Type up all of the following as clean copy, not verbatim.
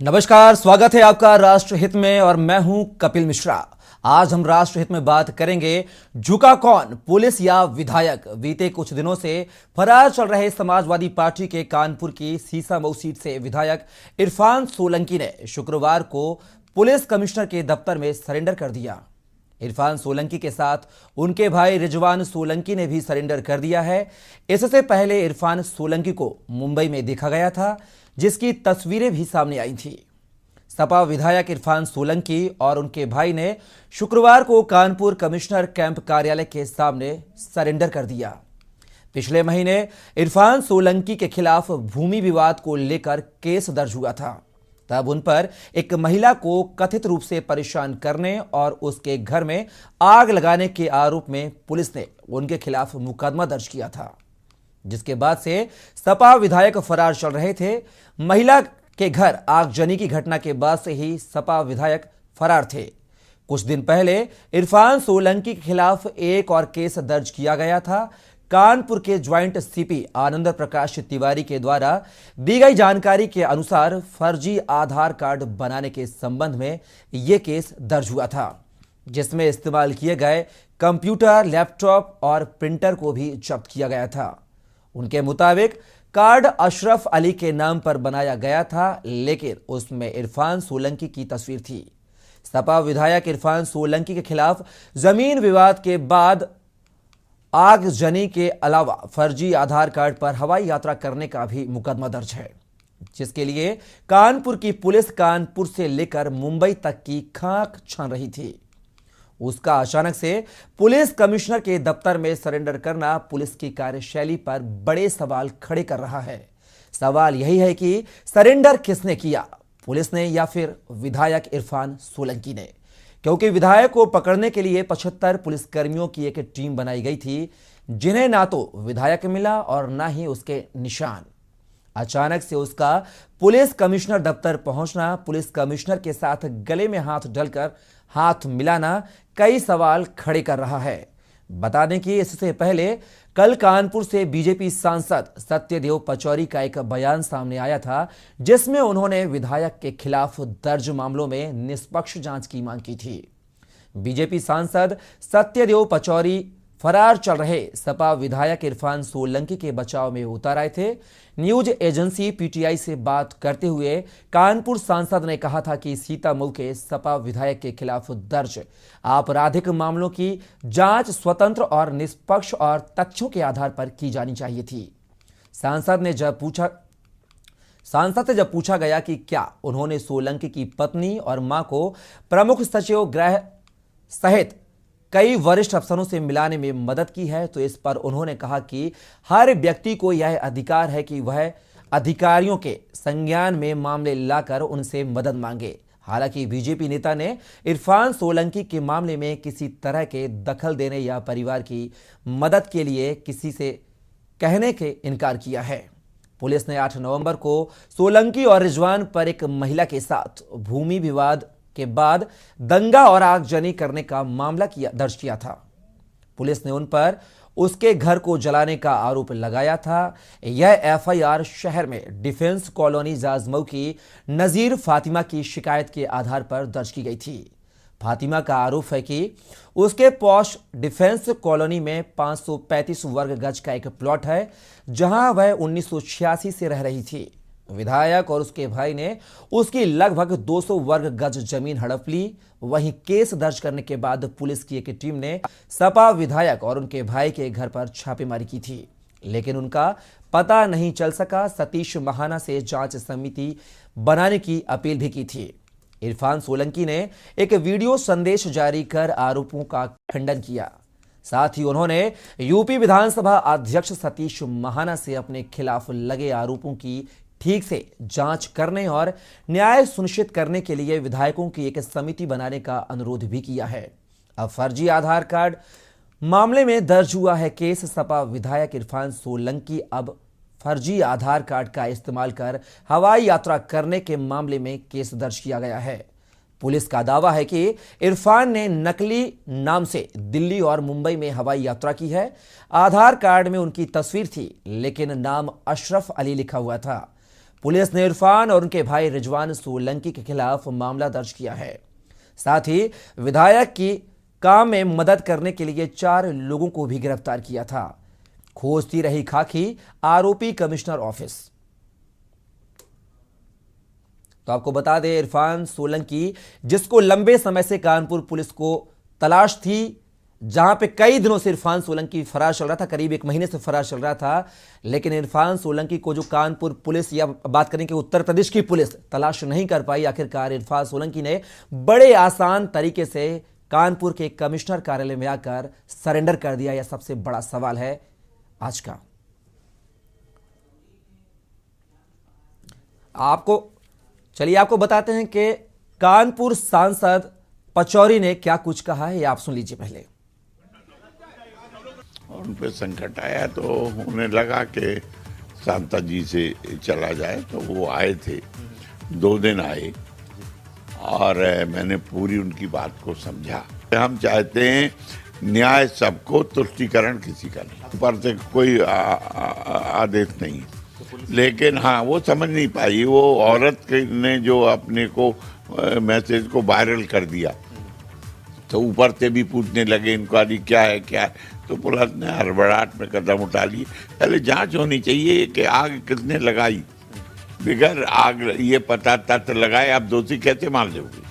नमस्कार, स्वागत है आपका राष्ट्रहित में और मैं हूं कपिल मिश्रा। आज हम राष्ट्रहित में बात करेंगे झुका कौन, पुलिस या विधायक। बीते कुछ दिनों से फरार चल रहे समाजवादी पार्टी के कानपुर की सीसामऊ सीट से विधायक इरफान सोलंकी ने शुक्रवार को पुलिस कमिश्नर के दफ्तर में सरेंडर कर दिया। इरफान सोलंकी के साथ उनके भाई रिजवान सोलंकी ने भी सरेंडर कर दिया है। इससे पहले इरफान सोलंकी को मुंबई में देखा गया था, जिसकी तस्वीरें भी सामने आई थी। सपा विधायक इरफान सोलंकी और उनके भाई ने शुक्रवार को कानपुर कमिश्नर कैंप कार्यालय के सामने सरेंडर कर दिया। पिछले महीने इरफान सोलंकी के खिलाफ भूमि विवाद को लेकर केस दर्ज हुआ था। तब उन पर एक महिला को कथित रूप से परेशान करने और उसके घर में आग लगाने के आरोप में पुलिस ने उनके खिलाफ मुकदमा दर्ज किया था, जिसके बाद से सपा विधायक फरार चल रहे थे। महिला के घर आगजनी की घटना के बाद से ही सपा विधायक फरार थे। कुछ दिन पहले इरफान सोलंकी के खिलाफ एक और केस दर्ज किया गया था। कानपुर के ज्वाइंट सीपी आनंद प्रकाश तिवारी के द्वारा दी गई जानकारी के अनुसार फर्जी आधार कार्ड बनाने के संबंध में यह केस दर्ज हुआ था, जिसमें इस्तेमाल किए गए कंप्यूटर, लैपटॉप और प्रिंटर को भी जब्त किया गया था। उनके मुताबिक कार्ड अशरफ अली के नाम पर बनाया गया था, लेकिन उसमें इरफान सोलंकी की तस्वीर थी। सपा विधायक इरफान सोलंकी के खिलाफ जमीन विवाद के बाद आगजनी के अलावा फर्जी आधार कार्ड पर हवाई यात्रा करने का भी मुकदमा दर्ज है, जिसके लिए कानपुर की पुलिस कानपुर से लेकर मुंबई तक की खाक छान रही थी। उसका अचानक से पुलिस कमिश्नर के दफ्तर में सरेंडर करना पुलिस की कार्यशैली पर बड़े सवाल खड़े कर रहा है। सवाल यही है कि सरेंडर किसने किया, पुलिस ने या फिर विधायक इरफान सोलंकी ने? क्योंकि विधायक को पकड़ने के लिए 75 पुलिसकर्मियों की एक टीम बनाई गई थी, जिन्हें ना तो विधायक मिला और ना ही उसके निशान। अचानक से उसका पुलिस कमिश्नर दफ्तर पहुंचना, पुलिस कमिश्नर के साथ गले में हाथ डालकर हाथ मिलाना कई सवाल खड़े कर रहा है। बता दें कि इससे पहले कल कानपुर से बीजेपी सांसद सत्यदेव पचौरी का एक बयान सामने आया था, जिसमें उन्होंने विधायक के खिलाफ दर्ज मामलों में निष्पक्ष जांच की मांग की थी। बीजेपी सांसद सत्यदेव पचौरी फरार चल रहे सपा विधायक इरफान सोलंकी के बचाव में उतर आए थे। न्यूज एजेंसी पीटीआई से बात करते हुए कानपुर सांसद ने कहा था कि सीतामऊ के सपा विधायक के खिलाफ दर्ज आपराधिक मामलों की जांच स्वतंत्र और निष्पक्ष और तथ्यों के आधार पर की जानी चाहिए थी। सांसद से जब पूछा गया कि क्या उन्होंने सोलंकी की पत्नी और मां को प्रमुख सचिव गृह सहित कई वरिष्ठ अफसरों से मिलाने में मदद की है, तो इस पर उन्होंने कहा कि हर व्यक्ति को यह अधिकार है कि वह अधिकारियों के संज्ञान में मामले लाकर उनसे मदद मांगे। हालांकि बीजेपी नेता ने इरफान सोलंकी के मामले में किसी तरह के दखल देने या परिवार की मदद के लिए किसी से कहने के इनकार किया है। पुलिस ने 8 नवंबर को सोलंकी और रिजवान पर एक महिला के साथ भूमि विवाद के बाद दंगा और आगजनी करने का मामला दर्ज किया था। पुलिस ने उन पर उसके घर को जलाने का आरोप लगाया था। यह एफआईआर शहर में डिफेंस कॉलोनी जाजमऊ की नजीर फातिमा की शिकायत के आधार पर दर्ज की गई थी। फातिमा का आरोप है कि उसके पॉश डिफेंस कॉलोनी में 535 वर्ग गज का एक प्लॉट है, जहां वह 1986 से रह रही थी। विधायक और उसके भाई ने उसकी लगभग 200 वर्ग गज जमीन हड़प ली। वहीं केस दर्ज करने के बाद पुलिस की एक टीम ने सपा विधायक और उनके भाई के घर पर छापेमारी की थी, लेकिन उनका पता नहीं चल सका। सतीश महाना से जांच समिति बनाने की अपील भी की थी। इरफान सोलंकी ने एक वीडियो संदेश जारी कर आरोपों का खंडन किया। साथ ही उन्होंने यूपी विधानसभा अध्यक्ष सतीश महाना से अपने खिलाफ लगे आरोपों की ठीक से जांच करने और न्याय सुनिश्चित करने के लिए विधायकों की एक समिति बनाने का अनुरोध भी किया है। अब फर्जी आधार कार्ड मामले में दर्ज हुआ है केस। सपा विधायक इरफान सोलंकी अब फर्जी आधार कार्ड का इस्तेमाल कर हवाई यात्रा करने के मामले में केस दर्ज किया गया है। पुलिस का दावा है कि इरफान ने नकली नाम से दिल्ली और मुंबई में हवाई यात्रा की है। आधार कार्ड में उनकी तस्वीर थी, लेकिन नाम अशरफ अली लिखा हुआ था। पुलिस ने इरफान और उनके भाई रिजवान सोलंकी के खिलाफ मामला दर्ज किया है। साथ ही विधायक की काम में मदद करने के लिए 4 लोगों को भी गिरफ्तार किया था। खोजती रही खाकी आरोपी कमिश्नर ऑफिस। तो आपको बता दें, इरफान सोलंकी, जिसको लंबे समय से कानपुर पुलिस को तलाश थी, जहां पे कई दिनों से इरफान सोलंकी फरार चल रहा था, करीब 1 महीने से फरार चल रहा था, लेकिन इरफान सोलंकी को जो कानपुर पुलिस या बात करें कि उत्तर प्रदेश की पुलिस तलाश नहीं कर पाई। आखिरकार इरफान सोलंकी ने बड़े आसान तरीके से कानपुर के कमिश्नर कार्यालय में आकर सरेंडर कर दिया। यह सबसे बड़ा सवाल है आज का। आपको बताते हैं कि कानपुर सांसद पचौरी ने क्या कुछ कहा है, यह आप सुन लीजिए पहले। उन पे संकट आया तो उन्हें लगा कि शांता जी से चला जाए, तो वो आए थे, 2 दिन आए और मैंने पूरी उनकी बात को समझा। हम चाहते हैं न्याय सबको, तुष्टिकरण किसी का नहीं, ऊपर से कोई आदेश नहीं। लेकिन हाँ, वो समझ नहीं पाई, वो औरत ने जो अपने को मैसेज को वायरल कर दिया, तो ऊपर से भी पूछने लगे इंक्वायरी क्या है क्या है, तो पुलिस ने हड़बड़ाहट में कदम उठा लिए। पहले जांच होनी चाहिए कि आग किसने लगाई, बिगर आग ये पता तथ्य लगाए आप दोषी कैसे मान लोगे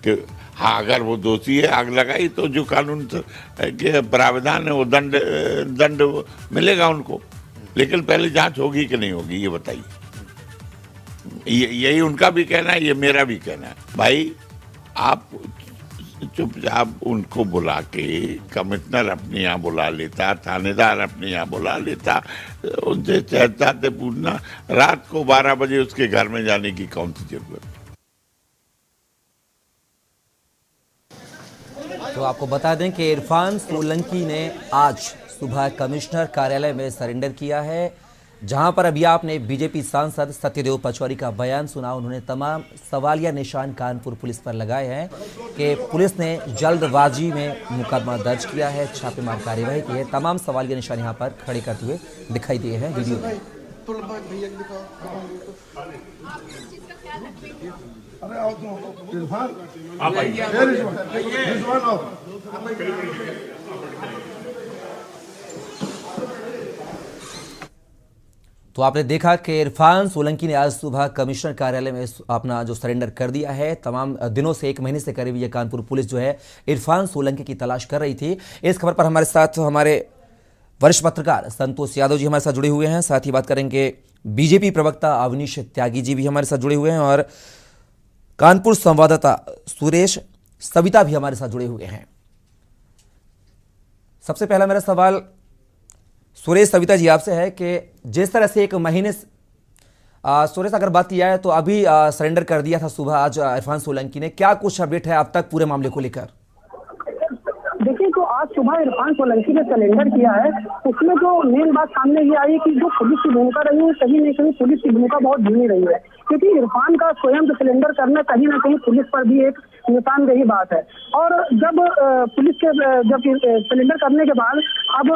कि हाँ, अगर वो दोषी है, आग लगाई, तो जो कानून के प्रावधान है वो दंड मिलेगा उनको। लेकिन पहले जांच होगी कि नहीं होगी, ये बताइए। यही उनका भी कहना है, ये मेरा भी कहना है। भाई, आप चुपचाप उनको बुला के, कमिश्नर अपने यहाँ बुला लेता, थानेदार अपने यहाँ बुला लेता, उनसे सहजता से पूछना, रात को 12 बजे उसके घर में जाने की कौन सी जरूरत है। तो आपको बता दें कि इरफान सोलंकी ने आज सुबह कमिश्नर कार्यालय में सरेंडर किया है, जहां पर अभी आपने बीजेपी सांसद सत्यदेव पचौरी का बयान सुना। उन्होंने तमाम सवालिया निशान कानपुर पुलिस पर लगाए हैं कि पुलिस ने जल्दबाजी में मुकदमा दर्ज किया है, छापेमार कार्यवाही की है। तमाम सवालिया निशान यहां पर खड़े करते हुए दिखाई दिए हैं वीडियो में। तो आपने देखा कि इरफान सोलंकी ने आज सुबह कमिश्नर कार्यालय में अपना जो सरेंडर कर दिया है। तमाम दिनों से, 1 महीने से करीब, ये कानपुर पुलिस जो है इरफान सोलंकी की तलाश कर रही थी। इस खबर पर हमारे साथ हमारे वरिष्ठ पत्रकार संतोष यादव जी हमारे साथ जुड़े हुए हैं। साथ ही बात करेंगे बीजेपी प्रवक्ता अवनीश त्यागी जी भी हमारे साथ जुड़े हुए हैं, और कानपुर संवाददाता सुरेश सविता भी हमारे साथ जुड़े हुए हैं। सबसे पहला मेरा सवाल सुरेश सविता जी आपसे है कि जिस तरह से 1 महीने सुरेश, अगर बात की जाए तो अभी सरेंडर कर दिया था सुबह आज इरफान सोलंकी ने, क्या कुछ अपडेट है अब तक पूरे मामले को लेकर? देखिए, तो आज सुबह इरफान सोलंकी ने सरेंडर किया है, उसमें जो मेन बात सामने ये आई कि जो पुलिस की भूमिका रही है, कहीं न कहीं पुलिस की भूमिका बहुत धीमी रही है, क्योंकि इरफान का स्वयं सरेंडर करना कहीं ना कहीं पुलिस पर भी एक निशानदेही बात है। और जब पुलिस के सरेंडर करने के बाद अब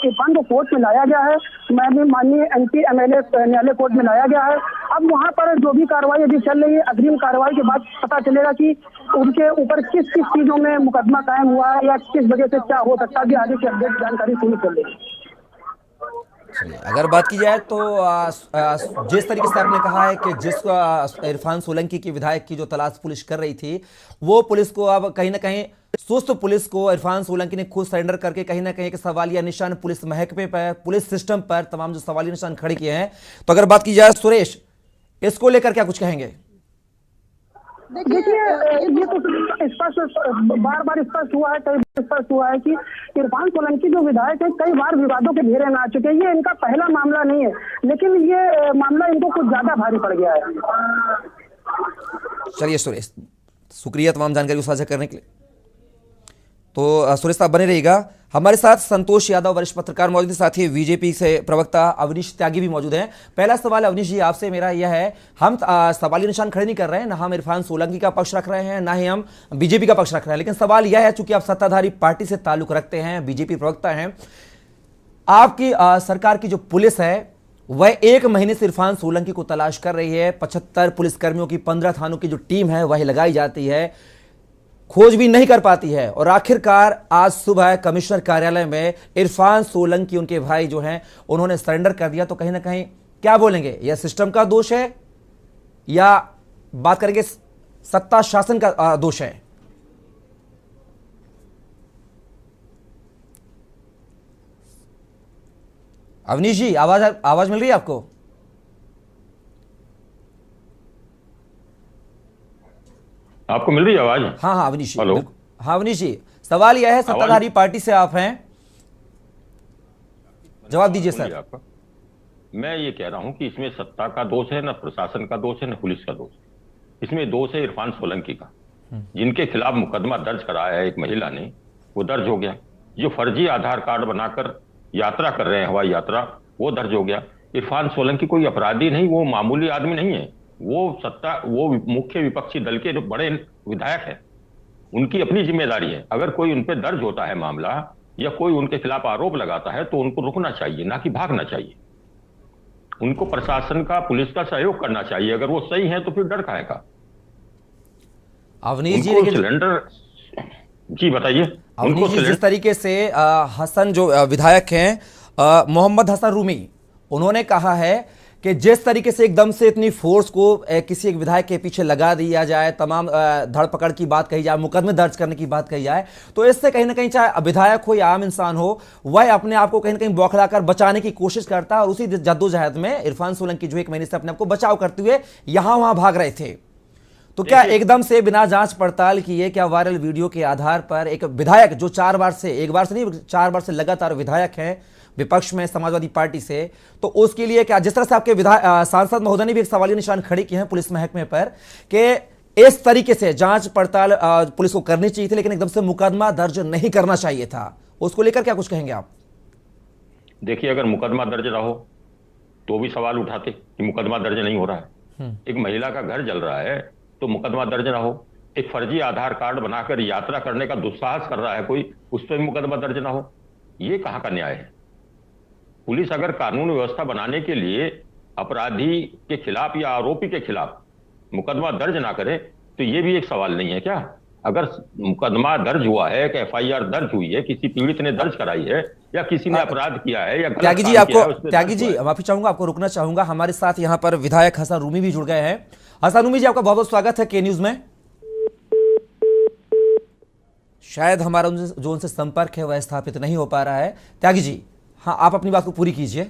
इरफान को कोर्ट में लाया गया है, माननीय एमपी एमएलए न्यायालय कोर्ट में लाया गया है। अब वहां पर जो भी कार्रवाई अभी चल रही है, अग्रिम कार्रवाई के बाद पता चलेगा कि उनके ऊपर किस किस चीजों में मुकदमा कायम हुआ है या किस वजह से क्या हो सकता है, आगे की अपडेट जानकारी पूरी चल रही है। अगर बात की जाए तो जिस तरीके से आपने कहा है कि जिस इरफान सोलंकी की विधायक की जो तलाश पुलिस कर रही थी, वो पुलिस को अब कहीं ना कहीं सुस्त पुलिस को इरफान सोलंकी ने खुद सरेंडर करके कहीं ना कहीं एक सवालिया निशान पुलिस महकमे पर, पुलिस सिस्टम पर तमाम जो सवालिया निशान खड़े किए हैं। तो अगर बात की जाए सुरेश, इसको लेकर क्या कुछ कहेंगे? देखिए, ये तो स्पष्ट बार बार स्पष्ट हुआ है, कई बार स्पष्ट हुआ है कि इरफान सोलंकी जो विधायक है कई बार विवादों के घेरे में आ चुके हैं। ये इनका पहला मामला नहीं है, लेकिन ये मामला इनको कुछ ज्यादा भारी पड़ गया है। चलिए सुरेश, शुक्रिया तमाम जानकारी को साझा करने के लिए। तो सुरेश साहब बने रहिएगा। हमारे साथ संतोष यादव वरिष्ठ पत्रकार मौजूद हैं, साथ ही बीजेपी से प्रवक्ता अवनीश त्यागी भी मौजूद हैं। पहला सवाल अवनीश जी आपसे मेरा यह है, हम सवालिया निशान खड़े नहीं कर रहे हैं, ना हम इरफान सोलंकी का पक्ष रख रहे हैं, ना ही हम बीजेपी का पक्ष रख रहे हैं, लेकिन सवाल यह है, चूंकि आप सत्ताधारी पार्टी से ताल्लुक रखते हैं, बीजेपी प्रवक्ता हैं, आपकी सरकार की जो पुलिस है वह 1 महीने से इरफान सोलंकी को तलाश कर रही है। 75 पुलिसकर्मियों की 15 थानों की जो टीम है वह लगाई जाती है, खोज भी नहीं कर पाती है। और आखिरकार आज सुबह कमिश्नर कार्यालय में इरफान सोलंकी, उनके भाई जो हैं, उन्होंने सरेंडर कर दिया। तो कहीं ना कहीं क्या बोलेंगे, यह सिस्टम का दोष है या बात करेंगे सत्ता शासन का दोष है? अवनीश जी, आवाज मिल रही है आपको? आपको मिल रही है आवाज? हाँ अवनीश जी। हेलो। हाँ अवनीश जी, सवाल यह है, सत्ताधारी पार्टी से आप हैं, जवाब दीजिए सर। आपका मैं ये कह रहा हूं कि इसमें सत्ता का दोष है, ना प्रशासन का दोष है, ना पुलिस का दोष है। इसमें दोष है इरफान सोलंकी का, जिनके खिलाफ मुकदमा दर्ज कराया है एक महिला ने, वो दर्ज हो गया। जो फर्जी आधार कार्ड बनाकर यात्रा कर रहे हैं, हवाई यात्रा, वो दर्ज हो गया। इरफान सोलंकी कोई अपराधी नहीं, वो मामूली आदमी नहीं है। वो मुख्य विपक्षी दल के बड़े विधायक हैं, उनकी अपनी जिम्मेदारी है। अगर कोई उन पर दर्ज होता है मामला या कोई उनके खिलाफ आरोप लगाता है तो उनको रुकना चाहिए, ना कि भागना चाहिए। उनको प्रशासन का, पुलिस का सहयोग करना चाहिए। अगर वो सही है तो फिर डर काहे का? अवनीश जी, सिलेंडर जी बताइए। अवनीश जी, जिस तरीके से हसन जो विधायक हैं, मोहम्मद हसन रूमी, उन्होंने कहा है कि जिस तरीके से एकदम से इतनी फोर्स को किसी एक विधायक के पीछे लगा दिया जाए, तमाम धरपकड़ की बात कही जाए, मुकदमे दर्ज करने की बात कही जाए, तो इससे कहीं ना कहीं चाहे विधायक हो या आम इंसान हो, वह अपने आप को कहीं ना कहीं बौखलाकर बचाने की कोशिश करता है। और उसी जद्दोजहद में इरफान सोलंकी जो 1 महीने से अपने आप को बचाव करते हुए यहां वहां भाग रहे थे। तो क्या एकदम से बिना जांच पड़ताल किए, क्या वायरल वीडियो के आधार पर एक विधायक जो 4 बार से, 1 बार से नहीं 4 बार से लगातार विधायक हैं विपक्ष में समाजवादी पार्टी से, तो उसके लिए क्या, जिस तरह से आपके सांसद महोदय ने भी एक सवालिया निशान खड़े किए हैं पुलिस महकमे पर कि इस तरीके से जांच पड़ताल पुलिस को करनी चाहिए थी, लेकिन एकदम से मुकदमा दर्ज नहीं करना चाहिए था, उसको लेकर क्या कुछ कहेंगे आप? देखिए, अगर मुकदमा दर्ज ना हो तो भी सवाल उठाते कि मुकदमा दर्ज नहीं हो रहा है। एक महिला का घर जल रहा है तो मुकदमा दर्ज ना हो। एक फर्जी आधार कार्ड बनाकर यात्रा करने का दुस्साहस कर रहा है कोई, उस पर भी मुकदमा दर्ज ना हो, ये कहां का न्याय है? पुलिस अगर कानून व्यवस्था बनाने के लिए अपराधी के खिलाफ या आरोपी के खिलाफ मुकदमा दर्ज ना करे तो ये भी एक सवाल नहीं है क्या? अगर मुकदमा दर्ज हुआ है कि एफआईआर दर्ज हुई है, किसी पीड़ित ने दर्ज कराई है या किसी ने अपराध किया है या त्यागी जी, त्यागी जी, माफी चाहूंगा, आपको रुकना चाहूंगा। हमारे साथ यहाँ पर विधायक हसन रूमी भी जुड़ गए हैं। हसन रूमी जी, आपका बहुत बहुत स्वागत है के न्यूज में। शायद हमारा जो उनसे संपर्क है वह स्थापित नहीं हो पा रहा है। त्यागी जी, हाँ, आप अपनी बात को पूरी कीजिए।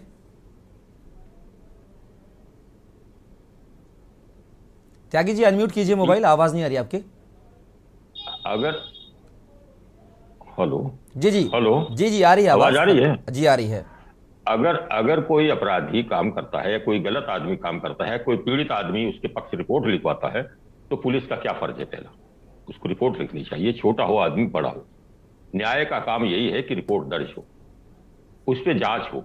त्यागी जी, अनम्यूट कीजिए मोबाइल, आवाज नहीं आ रही आपकी। अगर हेलो जी जी हेलो जी आ रही है आवाज आ रही है? जी आ रही है। अगर कोई अपराधी काम करता है या कोई गलत आदमी काम करता है, कोई पीड़ित आदमी उसके पक्ष रिपोर्ट लिखवाता है, तो पुलिस का क्या फर्ज है? पहला उसको रिपोर्ट लिखनी चाहिए, छोटा हो आदमी बड़ा हो। न्याय का काम यही है कि रिपोर्ट दर्ज हो, उस पर जांच हो।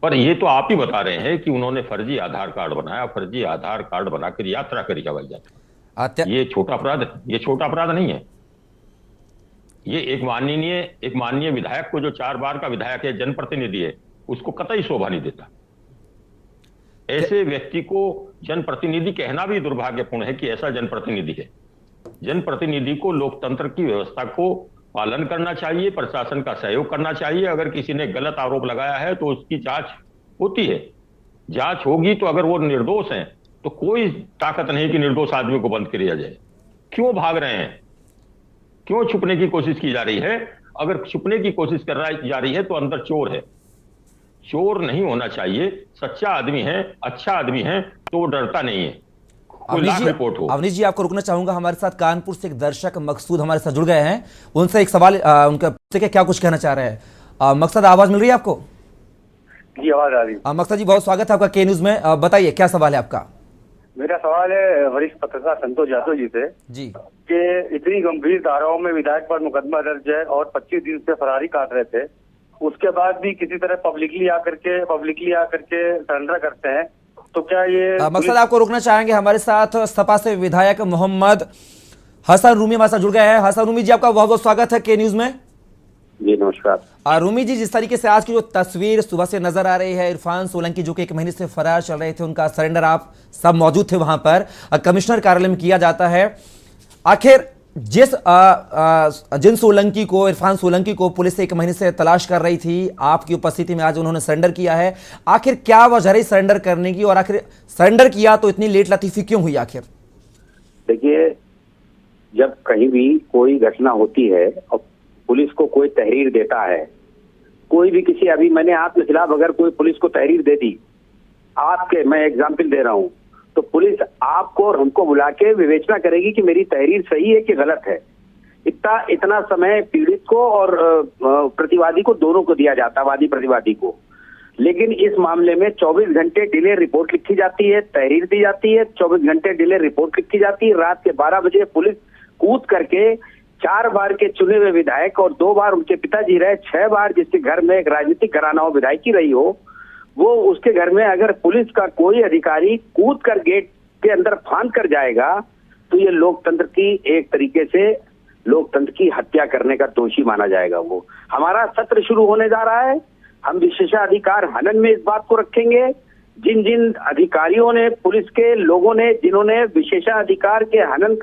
पर ये तो आप ही बता रहे हैं कि उन्होंने फर्जी आधार कार्ड बनाया, फर्जी आधार कार्ड बनाकर यात्रा करी हवाई यात्रा। ये छोटा अपराध, ये छोटा अपराध नहीं है। ये एक माननीय विधायक को, जो 4 बार का विधायक है, जनप्रतिनिधि है, उसको कतई शोभा नहीं देता। ऐसे व्यक्ति को जनप्रतिनिधि कहना भी दुर्भाग्यपूर्ण है कि ऐसा जनप्रतिनिधि है। जनप्रतिनिधि को लोकतंत्र की व्यवस्था को पालन करना चाहिए, प्रशासन का सहयोग करना चाहिए। अगर किसी ने गलत आरोप लगाया है तो उसकी जांच होती है, जांच होगी। तो अगर वो निर्दोष हैं तो कोई ताकत नहीं कि निर्दोष आदमी को बंद किया जाए। क्यों भाग रहे हैं? क्यों छुपने की कोशिश की जा रही है? अगर छुपने की कोशिश जा रही है तो अंदर चोर है। चोर नहीं होना चाहिए। सच्चा आदमी है, अच्छा आदमी है तो वो डरता नहीं है। अवनीश जी, आपको रुकना चाहूंगा। हमारे साथ कानपुर से एक दर्शक मकसूद हमारे साथ जुड़ गए हैं, उनसे एक सवाल, उनका क्या कुछ कहना चाह रहे हैं। मकसद, आवाज मिल रही है आपको? जी, आवाज आ रही है। मकसद जी, बहुत स्वागत है आपका के न्यूज में। बताइए क्या सवाल है आपका? मेरा सवाल है वरिष्ठ पत्रकार संतोष यादव जी से जी, कि इतनी गंभीर धाराओं में विधायक पर मुकदमा दर्ज है और 25 दिन से फरारी काट रहे थे, उसके बाद भी किसी तरह पब्लिकली आकर के सरेंडर करते हैं, तो क्या ये मकसद, आपको रुकना चाहेंगे। हमारे साथ सपा से विधायक मोहम्मद हसन रूमी हमारे साथ जुड़ गए हैं। हसन रूमी जी, आपका बहुत बहुत स्वागत है के न्यूज में। जी नमस्कार। रूमी जी, जिस तरीके से आज की जो तस्वीर सुबह से नजर आ रही है, इरफान सोलंकी जो कि 1 महीने से फरार चल रहे थे, उनका सरेंडर आप सब मौजूद थे वहां पर, कमिश्नर कार्यालय में किया जाता है। आखिर जिन सोलंकी को, इरफान सोलंकी को पुलिस 1 महीने से तलाश कर रही थी, आपकी उपस्थिति में आज उन्होंने सरेंडर किया है। आखिर क्या वजह रही सरेंडर करने की, और आखिर सरेंडर किया तो इतनी लेट लतीफी क्यों हुई आखिर? देखिए, जब कहीं भी कोई घटना होती है और पुलिस को कोई तहरीर देता है, कोई भी किसी, अभी मैंने आपके खिलाफ अगर कोई पुलिस को तहरीर दे दी, आपके, मैं एग्जाम्पल दे रहा हूं, तो पुलिस आपको और हमको बुला के विवेचना करेगी कि मेरी तहरीर सही है कि गलत है। इतना समय पीड़ित को और प्रतिवादी को, दोनों को दिया जाता, वादी प्रतिवादी को। लेकिन इस मामले में 24 घंटे डिले रिपोर्ट लिखी जाती है, तहरीर दी जाती है, 24 घंटे डिले रिपोर्ट लिखी जाती है। रात के 12 बजे पुलिस कूद करके 4 बार के चुने हुए विधायक और 2 बार उनके पिताजी रहे, 6 बार जिसके घर में एक राजनीतिक घराना हो, विधायकी रही हो, वो उसके घर में अगर पुलिस का कोई अधिकारी कूद कर गेट के अंदर फांद कर जाएगा तो ये लोकतंत्र की, एक तरीके से लोकतंत्र की हत्या करने का दोषी माना जाएगा। वो हमारा सत्र शुरू होने जा रहा है, हम विशेषाधिकार हनन में इस बात को रखेंगे। जिन जिन अधिकारियों ने, पुलिस के लोगों ने, जिन्होंने विशेषाधिकार के हनन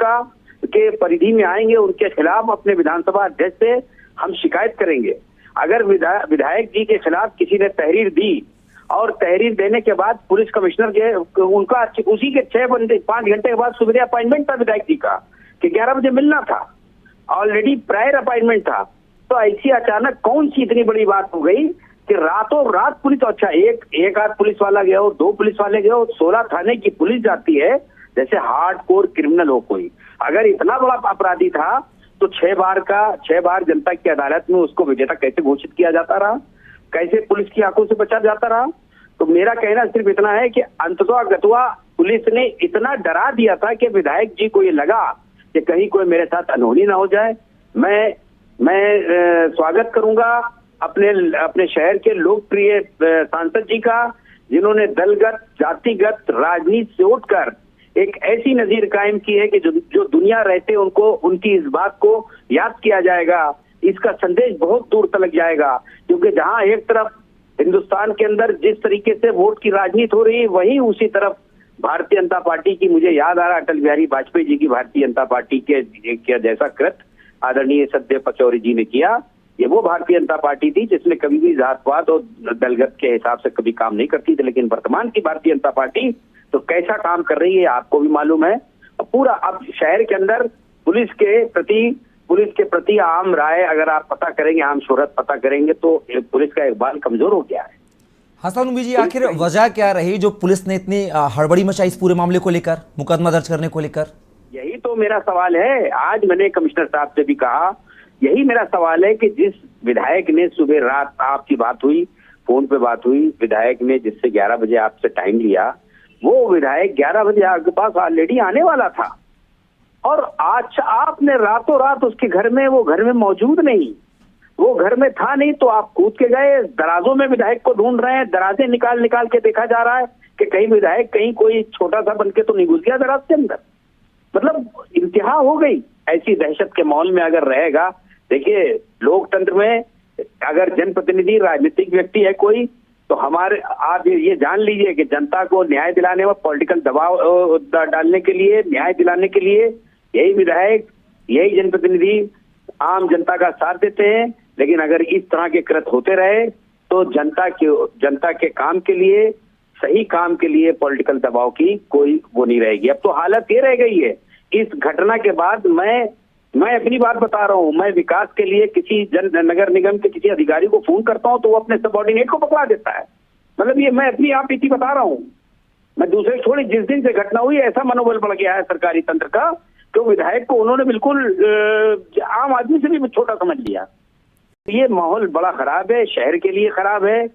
के परिधि में आएंगे, उनके खिलाफ अपने विधानसभा अध्यक्ष से हम शिकायत करेंगे। अगर विधायक जी के खिलाफ किसी ने तहरीर दी और तहरीर देने के बाद पुलिस कमिश्नर के, उनका उसी के 5 घंटे के बाद सुबह अपॉइंटमेंट था विधायक जी का कि 11 बजे मिलना था, ऑलरेडी प्रायर अपॉइंटमेंट था, तो ऐसी अचानक कौन सी इतनी बड़ी बात हो गई कि रातों रात पुलिस, अच्छा एक आध पुलिस वाला गया हो, 2 पुलिस वाले गए हो, 16 थाने की पुलिस जाती है जैसे हार्डकोर क्रिमिनल हो कोई। अगर इतना बड़ा अपराधी था तो 6 बार जनता की अदालत में उसको विजेता कैसे घोषित किया जाता रहा, कैसे पुलिस की आंखों से बचा जाता रहा? तो मेरा कहना सिर्फ इतना है कि अंततः पुलिस ने इतना डरा दिया था कि विधायक जी को ये लगा कि कहीं कोई मेरे साथ अनहोनी ना हो जाए। मैं स्वागत करूंगा अपने शहर के लोकप्रिय सांसद जी का, जिन्होंने दलगत, जातिगत राजनीति से उठकर एक ऐसी नजीर कायम की है कि जो दुनिया रहते उनको, उनकी इस बात को याद किया जाएगा, इसका संदेश बहुत दूर तक जाएगा। क्योंकि जहां एक तरफ हिंदुस्तान के अंदर जिस तरीके से वोट की राजनीति हो रही है, वहीं उसी तरफ भारतीय जनता पार्टी की, मुझे याद आ रहा अटल बिहारी वाजपेयी जी की भारतीय जनता पार्टी के जैसा कृत आदरणीय सदैव पचौरी जी ने किया। ये वो भारतीय जनता पार्टी थी जिसने कभी भी जातवाद और दलगत के हिसाब से कभी काम नहीं करती थी। लेकिन वर्तमान की भारतीय जनता पार्टी तो कैसा काम कर रही है आपको भी मालूम है। पूरा अब शहर के अंदर पुलिस के प्रति आम राय अगर आप पता करेंगे, आम शोहरत पता करेंगे, तो पुलिस का इकबाल कमजोर हो गया है। हसन उम्मी जी, आखिर वजह क्या रही जो पुलिस ने इतनी हड़बड़ी मचाई इस पूरे मामले को लेकर, मुकदमा दर्ज करने को लेकर? यही तो मेरा सवाल है। आज मैंने कमिश्नर साहब से भी कहा, यही मेरा सवाल है कि जिस विधायक ने सुबह रात आपकी बात हुई, फोन पे बात हुई, विधायक ने जिससे 11 बजे आपसे टाइम लिया, वो विधायक 11 बजे आपके पास ऑलरेडी आने वाला था और आज आपने रातों रात उसके घर में, वो घर में मौजूद नहीं, वो घर में था नहीं, तो आप कूद के गए, दराजों में विधायक को ढूंढ रहे हैं, दराजे निकाल के देखा जा रहा है कि कहीं विधायक कहीं कोई छोटा सा बनके तो नहीं घुस गया दराज के अंदर। मतलब इंतहा हो गई ऐसी दहशत के माहौल में अगर रहेगा। देखिए, लोकतंत्र में अगर जनप्रतिनिधि राजनीतिक व्यक्ति है कोई, तो हमारे, आप ये जान लीजिए कि जनता को न्याय दिलाने में, पॉलिटिकल दबाव डालने के लिए, न्याय दिलाने के लिए यही विधायक, यही जनप्रतिनिधि आम जनता का साथ देते हैं। लेकिन अगर इस तरह के कृत्य होते रहे तो जनता के काम के लिए, सही काम के लिए पॉलिटिकल दबाव की कोई वो नहीं रहेगी। अब तो हालत ये रह गई है इस घटना के बाद। मैं अपनी बात बता रहा हूँ, मैं विकास के लिए किसी नगर निगम के किसी अधिकारी को फोन करता हूँ तो वो अपने सबऑर्डिनेट को पकड़ा देता है। मतलब ये मैं अपनी आप इति बता रहा हूँ, मैं दूसरे छोड़ी। जिस दिन से घटना हुई ऐसा मनोबल बढ़ गया है सरकारी तंत्र का कि विधायक को उन्होंने बिल्कुल आम आदमी से भी छोटा समझ लिया। ये माहौल बड़ा खराब है, शहर के लिए खराब है,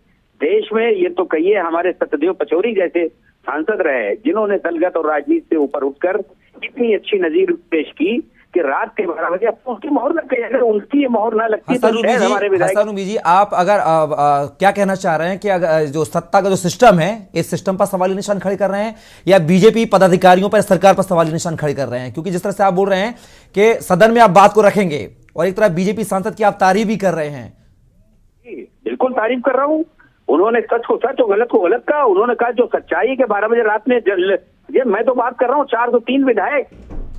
देश में। ये तो कहिए हमारे सत्यदेव पचौरी जैसे सांसद रहे जिन्होंने दलगत और राजनीति से ऊपर उठकर इतनी अच्छी नजीर पेश की कि रात के 12 बजे उसकी मोहर लग गई। अगर उनकी मोहर ना लगती तो शायद हमारे विधायक। हसन उम्मी जी, आप अगर क्या कहना चाह रहे हैं कि अगर जो सत्ता का जो सिस्टम है, इस सिस्टम पर सवाल निशान खड़े कर रहे हैं या बीजेपी पदाधिकारियों पर, सरकार पर सवाल निशान खड़े कर रहे हैं? क्योंकि जिस तरह से आप बोल रहे हैं कि सदन में आप बात को रखेंगे, और एक तरफ बीजेपी सांसद की आप तारीफ भी कर रहे हैं। बिल्कुल तारीफ कर रहा हूँ। उन्होंने सच को सच और गलत को गलत कहा। उन्होंने कहा जो सच्चाई के 12 बजे रात में ये मैं तो बात कर रहा हूँ 403 विधायक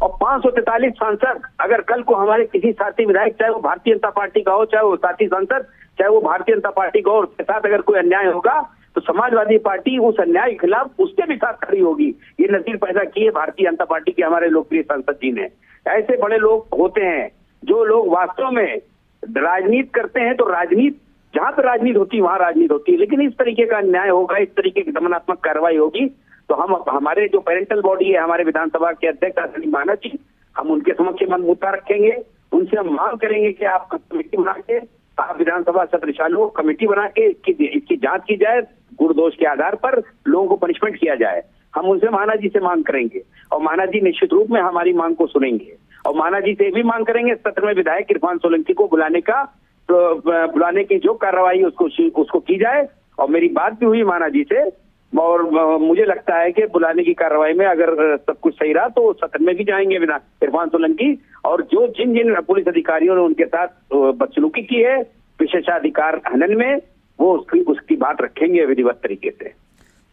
और 543 सांसद। अगर कल को हमारे किसी साथी विधायक, चाहे वो भारतीय जनता पार्टी का हो, चाहे वो साथी सांसद, चाहे वो भारतीय जनता पार्टी का हो, उसके साथ अगर कोई अन्याय होगा तो समाजवादी पार्टी उस अन्याय के खिलाफ उसके भी साथ खड़ी होगी। ये नजीर पैदा की है भारतीय जनता पार्टी के हमारे लोकप्रिय सांसद जी ने। ऐसे बड़े लोग होते हैं जो लोग वास्तव में राजनीति करते हैं, तो राजनीति जहां पर राजनीति होती है वहां राजनीति होती है, लेकिन इस तरीके का अन्याय होगा, इस तरीके की दमनात्मक कार्रवाई होगी तो हम हमारे जो पेरेंटल बॉडी है, हमारे विधानसभा के अध्यक्ष आदरणीय माना जी, हम उनके समक्ष मन मुद्दा रखेंगे। उनसे हम मांग करेंगे कि आप कमेटी बना के, आप विधानसभा सत्र चालू कमेटी बना के इसकी जांच की जाए, गुण दोष के आधार पर लोगों को पनिशमेंट किया जाए। हम उनसे माना जी से मांग करेंगे और माना जी निश्चित रूप में हमारी मांग को सुनेंगे और माना जी से भी मांग करेंगे सत्र में विधायक इरफान सोलंकी को बुलाने की जो कार्रवाई उसको की जाए। और मेरी बात भी हुई माना जी से और मुझे लगता है कि बुलाने की कार्रवाई में अगर सब कुछ सही रहा तो सत्र में भी जाएंगे इरफान सोलंकी, और जो जिन पुलिस अधिकारियों ने उनके साथ बदसलूकी की है विशेषाधिकार हनन में, वो उसकी बात रखेंगे विधिवत तरीके से।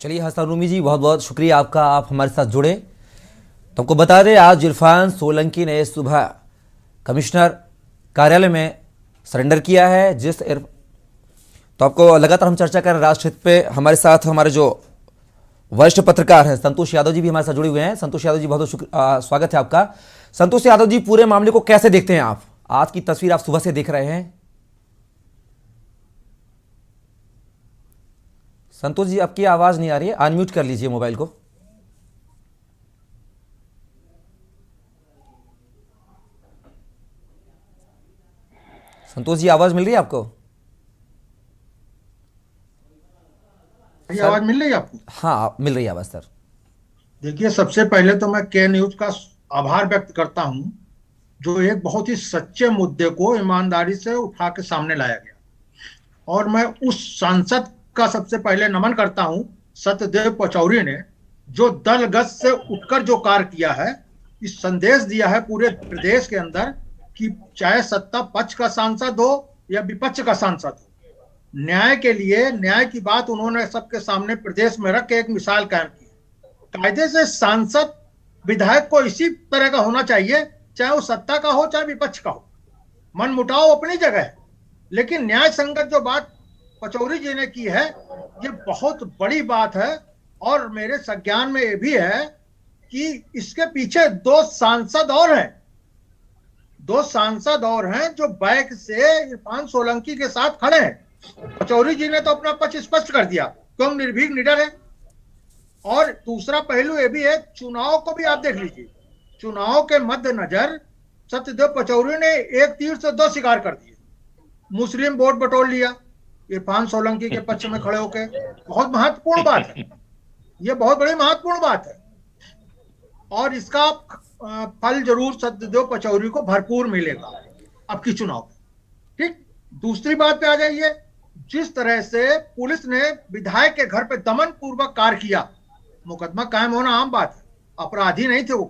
चलिए हसन रूमी जी, बहुत बहुत शुक्रिया आपका, आप हमारे साथ जुड़े। तुमको बता दें आज इरफान सोलंकी ने सुबह कमिश्नर कार्यालय में सरेंडर किया है। तो आपको लगातार हम चर्चा कर रहे हैं राष्ट्रहित पे। हमारे साथ हमारे जो वरिष्ठ पत्रकार हैं संतोष यादव जी भी हमारे साथ जुड़े हुए हैं। संतोष यादव जी, बहुत स्वागत है आपका। संतोष यादव जी, पूरे मामले को कैसे देखते हैं आप? आज की तस्वीर आप सुबह से देख रहे हैं। संतोष जी, आपकी आवाज नहीं आ रही है, अनम्यूट कर लीजिए मोबाइल को। संतोष जी, आवाज मिल रही है आपको? आवाज मिल रही है आपको? हाँ, मिल रही है आवाज सर। देखिए, सबसे पहले तो मैं के न्यूज का आभार व्यक्त करता हूं, जो एक बहुत ही सच्चे मुद्दे को ईमानदारी से उठा के सामने लाया गया। और मैं उस सांसद का सबसे पहले नमन करता हूं, सत्यदेव पचौरी ने, जो दलगत से उठकर जो कार्य किया है, इस संदेश दिया है पूरे प्रदेश के अंदर कि चाहे सत्ता पक्ष का सांसद हो या विपक्ष का सांसद हो, न्याय के लिए न्याय की बात उन्होंने सबके सामने प्रदेश में रख के एक मिसाल कायम की। कायदे से सांसद विधायक को इसी तरह का होना चाहिए, चाहे वो सत्ता का हो चाहे विपक्ष का हो। मन मुटाव अपनी जगह है, लेकिन न्याय संगत जो बात पचौरी जी ने की है, ये बहुत बड़ी बात है। और मेरे संज्ञान में ये भी है कि इसके पीछे दो सांसद और हैं जो बैक से इरफान सोलंकी के साथ खड़े हैं। पचौरी जी ने तो अपना पक्ष स्पष्ट कर दिया, क्यों निर्भीक निडर है। और दूसरा पहलू ये भी है, चुनाव को भी आप देख लीजिए। चुनाव के मद्देनजर सत्यदेव पचौरी ने एक तीर से दो शिकार कर दिए। मुस्लिम वोट बटोर लिया इरफान सोलंकी के पक्ष में खड़े होकर। बहुत महत्वपूर्ण बात है, यह बहुत बड़ी महत्वपूर्ण बात है और इसका फल जरूर सत्यदेव पचौरी को भरपूर मिलेगा अब की चुनाव में। ठीक, दूसरी बात पे आ जाइए। जिस तरह से पुलिस ने विधायक के घर पे दमन पूर्वक कार्य किया, मुकदमा कायम होना आम बात है, अपराधी नहीं थे वो,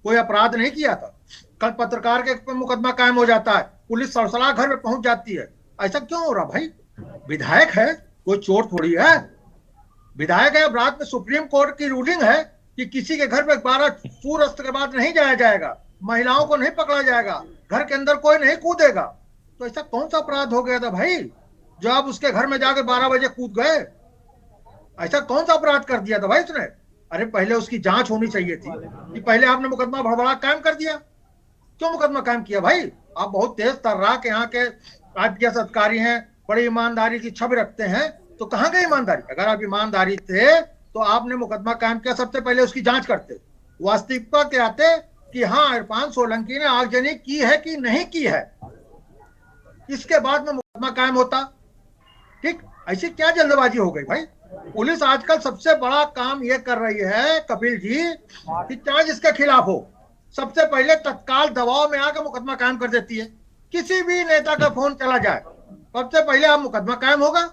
कोई अपराध नहीं किया था। कल पत्रकार के मुकदमा कायम हो जाता है, पुलिस सड़सड़ा घर में पहुंच जाती है। ऐसा क्यों हो रहा भाई? विधायक है, कोई चोर थोड़ी है। विधायक है, अब रात में सुप्रीम कोर्ट की रूलिंग है कि किसी के घर पे 12 सूर्यास्त के बाद नहीं जाया जाएगा, महिलाओं को नहीं पकड़ा जाएगा, घर के अंदर कोई नहीं कूदेगा। तो ऐसा कौन सा अपराध हो गया था भाई जो आप उसके घर में जाकर 12 बजे कूद गए? ऐसा कौन सा अपराध कर दिया था भाई उसने? अरे पहले उसकी जांच होनी चाहिए थी कि पहले आपने मुकदमा भड़बड़ा कायम कर दिया। क्यों मुकदमा कायम किया भाई? आप बहुत तेज तर्राक यहाँ के IPS अधिकारी हैं, बड़ी ईमानदारी की छवि रखते हैं, तो कहाँ गई ईमानदारी? अगर आप ईमानदारी थे तो आपने मुकदमा कायम किया, सबसे पहले उसकी जांच करते, वास्तविकता के आते कि हाँ इरफान सोलंकी ने आगजनी की है कि नहीं की है, इसके बाद में मुकदमा कायम होता। ठीक, ऐसी क्या जल्दबाजी हो गई भाई? पुलिस आजकल सबसे बड़ा काम यह कर रही है कपिल जी कि चाहे जिसके खिलाफ हो, सबसे पहले तत्काल दबाव में आकर मुकदमा कायम कर देती है। किसी भी नेता का फोन चला जाए, सबसे पहले आप मुकदमा कायम होगा,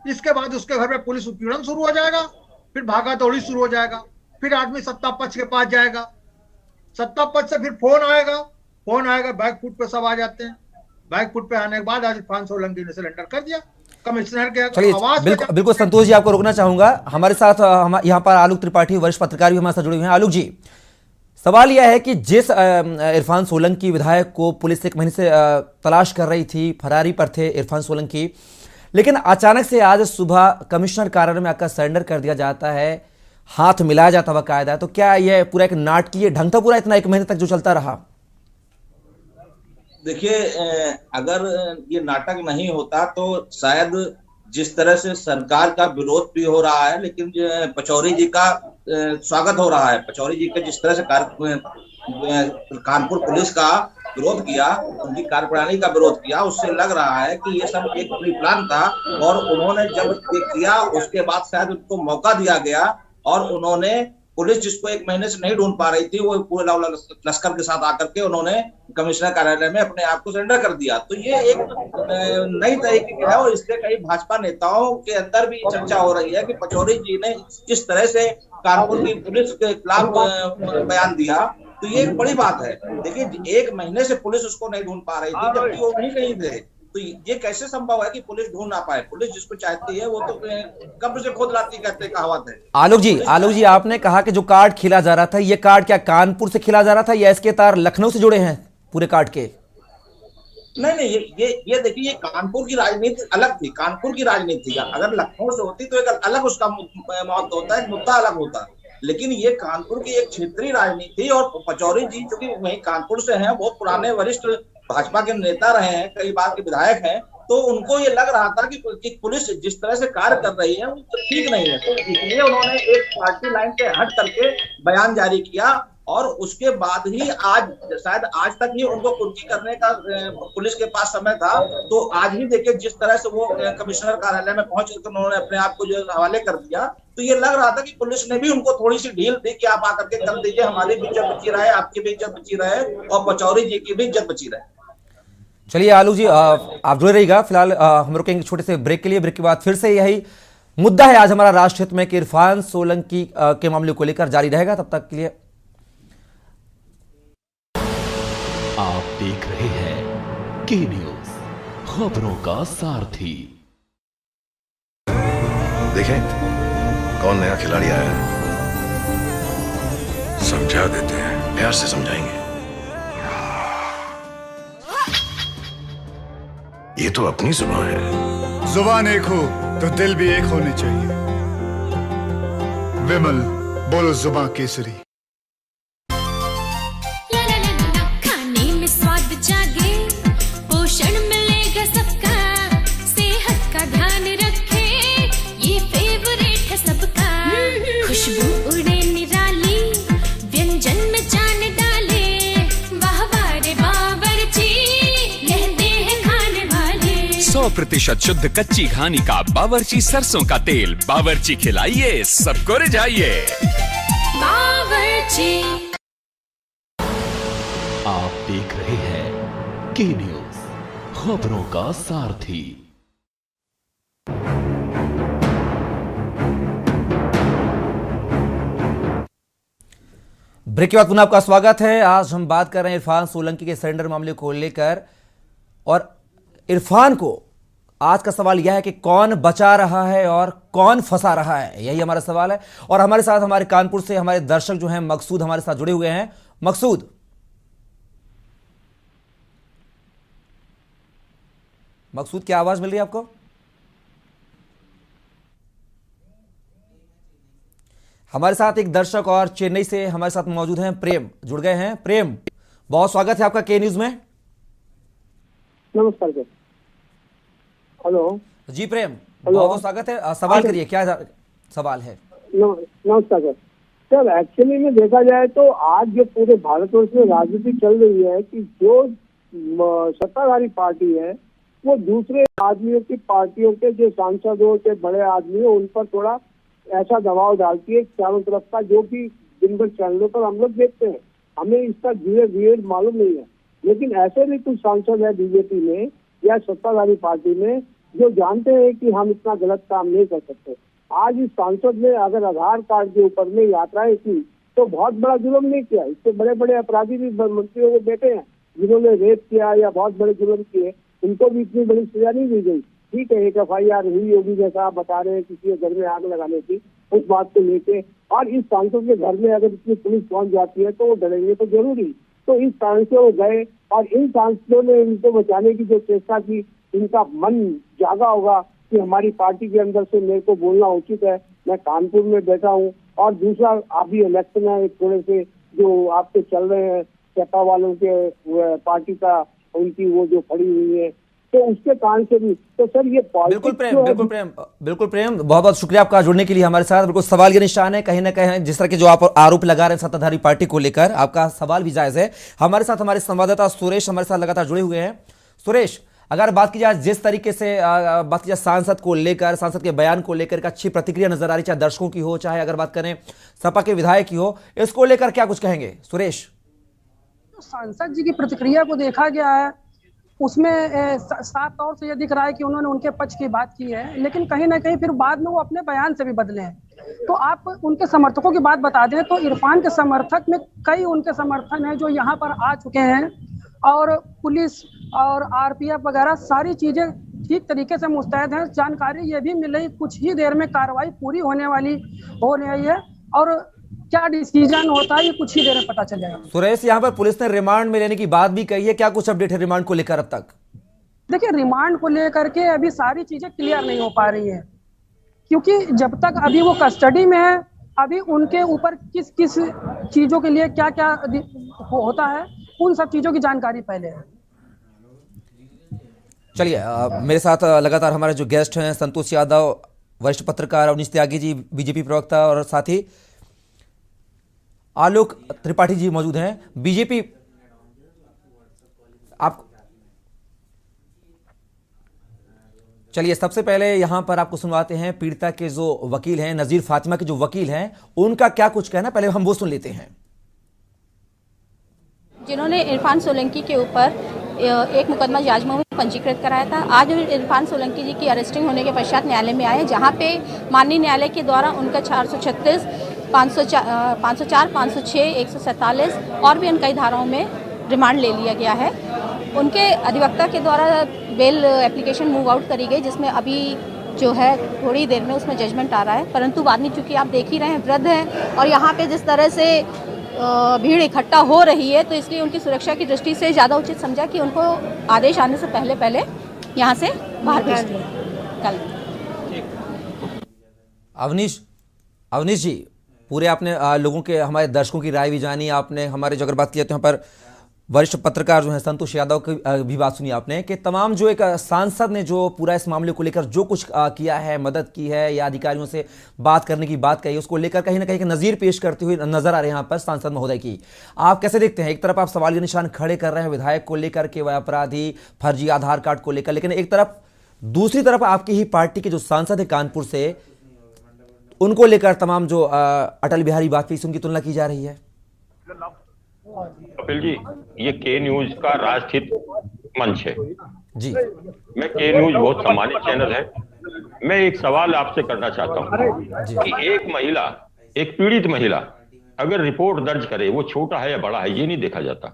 इसके बाद उसके घर में पुलिस उत्पीड़न शुरू हो जाएगा, फिर भागा दौड़ी शुरू हो जाएगा, फिर आदमी सत्ता पक्ष के पास जाएगा, सत्ता पक्ष से फिर फोन आएगा फोन आएगा, बैक फुट पे सब आ जाते हैं। बैक फुट पे आने के बाद आज इरफान सोलंकी ने सरेंडर कर दिया कमिश्नर के चलिए, आवास पे बिल्कुल बिल्कुल संतोष जी, आपको रोकना चाहूंगा। हमारे साथ यहाँ पर आलोक त्रिपाठी वरिष्ठ पत्रकार भी हमारे साथ जुड़े हुए हैं। आलोक जी, सवाल यह है कि जिस इरफान सोलंकी विधायक को पुलिस 1 महीने से तलाश कर रही थी, फरारी पर थे इरफान सोलंकी, लेकिन अचानक से आज सुबह कमिश्नर कार्यालय में आकर सरेंडर कर दिया जाता है, हाथ मिलाया जाता हुआ कायदा है, तो क्या यह पूरा एक नाटकीय ढंग था पूरा इतना 1 महीने तक जो चलता रहा? देखिए, अगर ये नाटक नहीं होता तो शायद जिस तरह से सरकार का विरोध भी हो रहा है, लेकिन पचौरी जी का स्वागत हो रहा है। पचौरी जी का जिस तरह से कानपुर पुलिस का विरोध किया, उनकी कार्यप्रणाली का विरोध किया, उससे लग रहा है कि ये सब एक प्री प्लान था। और उन्होंने जब ये किया उसके बाद शायद उनको मौका दिया गया और उन्होंने पुलिस जिसको 1 महीने से नहीं ढूंढ पा रही थी, वो पूरे लश्कर के साथ आकर के उन्होंने कमिश्नर कार्यालय में अपने आप को सरेंडर कर दिया। तो ये एक नई तरीके की है और इससे कई भाजपा नेताओं के अंदर भी चर्चा हो रही है कि पचौरी जी ने जिस तरह से कानपुर की पुलिस के खिलाफ बयान दिया, तो ये एक बड़ी बात है। देखिए, 1 महीने से पुलिस उसको नहीं ढूंढ पा रही थी, जबकि वो नहीं कहीं थे। तो ये कैसे संभव है कि पुलिस ढूंढ ना पाए? पुलिस जिसको चाहती है वो तो कब्र से खोद लाती कहते कहावत है। आलोक जी, आपने कहा कि जो कार्ड खिला जा रहा था, ये कार्ड क्या कानपुर से खिला जा रहा था या इसके तार लखनऊ से जुड़े हैं पूरे कार्ड के? नहीं, ये देखिए, ये कानपुर की राजनीति अलग थी। कानपुर की राजनीति अगर लखनऊ से होती तो एक अलग उसका महत्व होता है, मुद्दा अलग होता। लेकिन ये कानपुर की एक क्षेत्रीय राजनीति, और पचौरी जी जो कि वही कानपुर से हैं, बहुत पुराने वरिष्ठ भाजपा के नेता रहे हैं, कई बार के विधायक हैं, तो उनको ये लग रहा था कि पुलिस जिस तरह से कार्य कर रही है वो तो ठीक नहीं है। तो इसलिए उन्होंने एक पार्टी लाइन से हट करके बयान जारी किया और उसके बाद ही आज, शायद आज तक ही उनको कुर्की करने का पुलिस के पास समय था। तो आज ही देखिए जिस तरह से वो कमिश्नर कार्यालय में पहुंच कर उन्होंने अपने आप को जो हवाले कर दिया, तो ये लग रहा था कि पुलिस ने भी उनको थोड़ी सी ढील दी कि आप आकर के कर दीजिए, हमारी भी इज्जत बची रहे, आपकी भी इज्जत बची रहे और पचौरी जी की भी इज्जत बची रहे। चलिए आलोक जी, आप जुड़े रहिएगा। फिलहाल हम रुकेंगे छोटे से ब्रेक के लिए। ब्रेक के बाद फिर से यही मुद्दा है आज हमारा राष्ट्र हित में कि इरफान सोलंकी के मामले को लेकर जारी रहेगा। तब तक के लिए आप देख रहे हैं के न्यूज, खबरों का सारथी। देखें कौन नया खिलाड़ी आया है, समझा देते हैं, प्यार से समझाएंगे। ये तो अपनी जुबान है। जुबान एक हो तो दिल भी एक होने चाहिए। विमल, बोलो जुबान केसरी। खाने में स्वाद जागे, पोषण मिलेगा सबका, सेहत का ध्यान रखे, ये फेवरेट है सबका। खुशबू उड़े निराली, व्यंजन में जान डाले, वाह वाह रे बावर्ची, कहते हैं खाने वाले। 100% शुद्ध कच्ची घानी का बावर्ची सरसों का तेल, बावर्ची खिलाइए सबको रिझाइए। बावर्ची। आप देख रहे हैं के न्यूज, खबरों का सारथी। ब्रेक के बाद पुनः आपका स्वागत है। आज हम बात कर रहे हैं इरफान सोलंकी के सरेंडर मामले को लेकर, और इरफान को आज का सवाल यह है कि कौन बचा रहा है और कौन फंसा रहा है, यही हमारा सवाल है। और हमारे साथ हमारे कानपुर से हमारे दर्शक जो हैं मकसूद हमारे साथ जुड़े हुए हैं। मकसूद, क्या आवाज मिल रही है आपको? हमारे साथ एक दर्शक और चेन्नई से हमारे साथ मौजूद हैं, प्रेम जुड़ गए हैं। प्रेम, बहुत स्वागत है आपका के न्यूज में। नमस्कार सर। हेलो जी प्रेम, बहुत स्वागत है। सवाल करिए, क्या सवाल है? नमस्कार सर। सर एक्चुअली में देखा जाए तो आज जो पूरे भारतवर्ष में राजनीति चल रही है कि जो सत्ताधारी पार्टी है वो दूसरे आदमियों की पार्टियों के जो सांसदों के बड़े आदमी है उन पर थोड़ा ऐसा दबाव डालती है चारों तरफ का, जो कि दिन भर चैनलों पर हम लोग देखते हैं। हमें इसका धीरे मालूम नहीं है, लेकिन ऐसे भी कुछ सांसद है बीजेपी में या सत्ताधारी पार्टी में जो जानते हैं कि हम इतना गलत काम नहीं कर सकते। आज इस सांसद ने अगर आधार कार्ड के ऊपर में यात्राएं की तो बहुत बड़ा जुर्म नहीं किया। इससे बड़े बड़े अपराधी भी मंत्रियों को बैठे हैं, जिन्होंने रेप किया या बहुत बड़े जुर्म किए, उनको भी इतनी बड़ी सजा नहीं दी गई। ठीक है, एक FIR हुई होगी जैसा आप बता रहे हैं, किसी के घर में आग लगाने की, उस बात को लेके, और इस सांसद के घर में अगर इतनी पुलिस पहुंच जाती है तो वो डरेंगे तो जरूरी। तो इस कारण से वो गए और इन सांसदों ने इनको बचाने की जो चेष्टा की, इनका मन जागा होगा कि हमारी पार्टी के अंदर से मेरे को बोलना उचित है, मैं कानपुर में बैठा हूँ। और दूसरा, अभी इलेक्शन है, थोड़े से जो आपके चल रहे हैं सपा वालों के पार्टी का, उनकी वो जो खड़ी हुई है, तो उसके कारण से भी। तो सर ये बिल्कुल प्रेम, बहुत बहुत शुक्रिया आपका जुड़ने के लिए हमारे साथ। बिल्कुल सवाल ये निशान है, कहीं ना कहीं जिस तरह के जो आप आरोप लगा रहे हैं सत्ताधारी पार्टी को लेकर, आपका सवाल भी जायज है। हमारे साथ हमारे संवाददाता सुरेश हमारे साथ लगातार जुड़े हुए हैं। सुरेश, अगर बात की जाए जिस तरीके से बात की जाए सांसद को लेकर, सांसद के बयान को लेकर एक अच्छी प्रतिक्रिया नजर आ रही, चाहे दर्शकों की हो, चाहे अगर बात करें सपा के विधायक की हो, इसको लेकर क्या कुछ कहेंगे सुरेश? सांसद जी की प्रतिक्रिया को देखा गया है, उसमें साफ तौर से यह दिख रहा है कि उन्होंने उनके पक्ष की बात की है, लेकिन कहीं ना कहीं फिर बाद में वो अपने बयान से भी बदले हैं। तो आप उनके समर्थकों की बात बता दें तो इरफान के समर्थक में कई उनके समर्थन हैं जो यहाँ पर आ चुके हैं, और पुलिस और RPF वगैरह सारी चीजें ठीक तरीके से मुस्तैद हैं। जानकारी ये भी मिल रही कुछ ही देर में कार्रवाई पूरी होने वाली है, और क्या डिसीजन होता है ये कुछ ही देर में पता चलेगा। सुरेश, यहाँ पर पुलिस ने रिमांड में लेने की बात भी कही है, क्या कुछ अपडेट है रिमांड को लेकर अब तक? देखिए, रिमांड को लेकर के अभी सारी चीजें क्लियर नहीं हो पा रही है, क्योंकि जब तक अभी वो कस्टडी में है, अभी उनके ऊपर किस किस चीजों के लिए क्या क्या होता है, उन सब चीजों की जानकारी पहले है। चलिए, मेरे साथ लगातार हमारे जो गेस्ट हैं संतोष यादव, वरिष्ठ पत्रकार, अवनीश त्यागी जी बीजेपी प्रवक्ता, और साथ ही आलोक त्रिपाठी जी मौजूद हैं बीजेपी। आप चलिए, सबसे पहले यहां पर आपको सुनवाते हैं पीड़िता के जो वकील हैं, नजीर फातिमा के जो वकील हैं, उनका क्या कुछ कहना, पहले हम वो सुन लेते हैं। जिन्होंने इरफान सोलंकी के ऊपर एक मुकदमा जांच में पंजीकृत कराया था, आज इरफान सोलंकी जी की अरेस्टिंग होने के पश्चात न्यायालय में आए, जहां पे माननीय न्यायालय के द्वारा उनका 436, 504, 506, 147 और भी कई धाराओं में रिमांड ले लिया गया है। उनके अधिवक्ता के द्वारा बेल एप्लीकेशन मूव आउट करी गई, जिसमें अभी जो है थोड़ी देर में उसमें जजमेंट आ रहा है, परंतु वादनी चूंकि आप देख ही रहे हैं वृद्ध हैं और यहाँ पे जिस तरह से भीड़ इकट्ठा हो रही है, तो इसलिए उनकी सुरक्षा की दृष्टि से ज़्यादा उचित समझा कि उनको आदेश आने से पहले यहाँ से बाहर भेज दें कल। अवनीश जी, पूरे आपने लोगों के, हमारे दर्शकों की राय भी जानी आपने। हमारे जो अगर बात की तो यहाँ पर वरिष्ठ पत्रकार जो हैं संतोष यादव की भी बात सुनी आपने कि तमाम जो एक सांसद ने जो पूरा इस मामले को लेकर जो कुछ किया है, मदद की है या अधिकारियों से बात करने की बात कही, उसको लेकर कहीं ना कहीं नज़ीर पेश करते हुए नजर आ रहे हैं यहाँ पर सांसद महोदय की। आप कैसे देखते हैं? एक तरफ आप सवाल के निशान खड़े कर रहे हैं विधायक को लेकर के, वह अपराधी, फर्जी आधार कार्ड को लेकर, लेकिन एक तरफ दूसरी तरफ आपकी ही पार्टी के जो सांसद है कानपुर से, उनको लेकर तमाम जो अटल बिहारी वाजपेयी से उनकी तुलना की जा रही है। कपिल जी, ये के न्यूज का राष्ट्रहित मंच है जी। मैं के न्यूज बहुत सम्मानित चैनल है। मैं एक सवाल आपसे करना चाहता हूँ कि एक महिला, एक पीड़ित महिला अगर रिपोर्ट दर्ज करे, वो छोटा है या बड़ा है ये नहीं देखा जाता,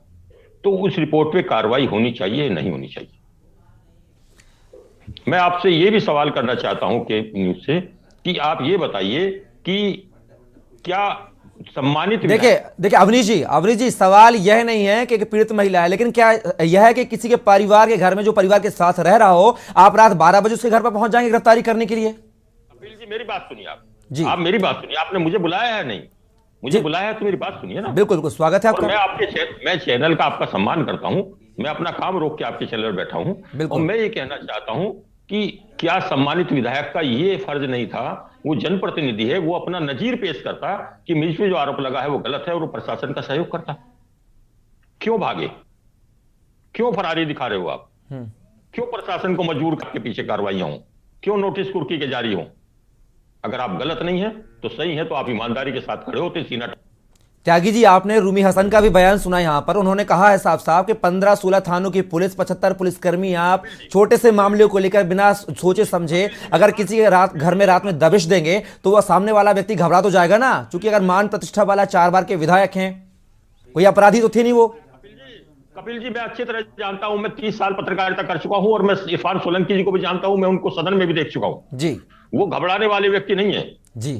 तो उस रिपोर्ट पे कार्रवाई होनी चाहिए या नहीं होनी चाहिए? मैं आपसे ये भी सवाल करना चाहता हूं के न्यूज से कि आप ये बताइए कि क्या सम्मानित, देखिए अवनीश जी, सवाल यह नहीं है कि पीड़ित महिला है, लेकिन क्या यह है कि किसी के परिवार के घर में जो परिवार के साथ रह रहा हो, आप रात 12 बजे उसके घर पर पहुंच जाएंगे गिरफ्तारी करने के लिए? कपिल जी, मेरी बात सुनिए आप जी। आप मेरी बात सुनिए। आपने मुझे बुलाया है? नहीं, मुझे बुलाया है तो मेरी बात सुनिए ना। बिल्कुल, स्वागत है आपका। मैं चैनल का आपका सम्मान करता हूं, मैं अपना काम रोक के आपके चैनल पर बैठा हूं, और मैं ये कहना चाहता हूं कि क्या सम्मानित विधायक का ये फर्ज नहीं था, वो जनप्रतिनिधि है, वो अपना नजीर पेश करता कि मुझ पे जो आरोप लगा है वो गलत है और वो प्रशासन का सहयोग करता? क्यों भागे? क्यों फरारी दिखा रहे हो आप? क्यों प्रशासन को मजबूर करके पीछे कार्रवाइयां हों? क्यों नोटिस कुर्की के जारी हों? अगर आप गलत नहीं है तो सही है, तो आप ईमानदारी के साथ खड़े होते सीना। त्यागी जी, आपने रूमी हसन का भी बयान सुना यहाँ पर, उन्होंने कहा है साफ साफ कि 15-16 थानों की पुलिस, 75 पुलिसकर्मी, आप छोटे से मामले को लेकर बिना सोचे समझे अगर किसी के घर में रात में दबिश देंगे तो वह सामने वाला व्यक्ति घबरा तो जाएगा ना, क्योंकि अगर मान प्रतिष्ठा वाला 4 बार के विधायक हैं, कोई अपराधी तो थे नहीं वो। कपिल जी, मैं अच्छी तरह जानता हूं, मैं 30 साल पत्रकारिता कर चुका हूं और मैं इरफान सोलंकी जी को भी जानता हूं, मैं उनको सदन में भी देख चुका हूं जी। वो घबराने वाले व्यक्ति नहीं है जी,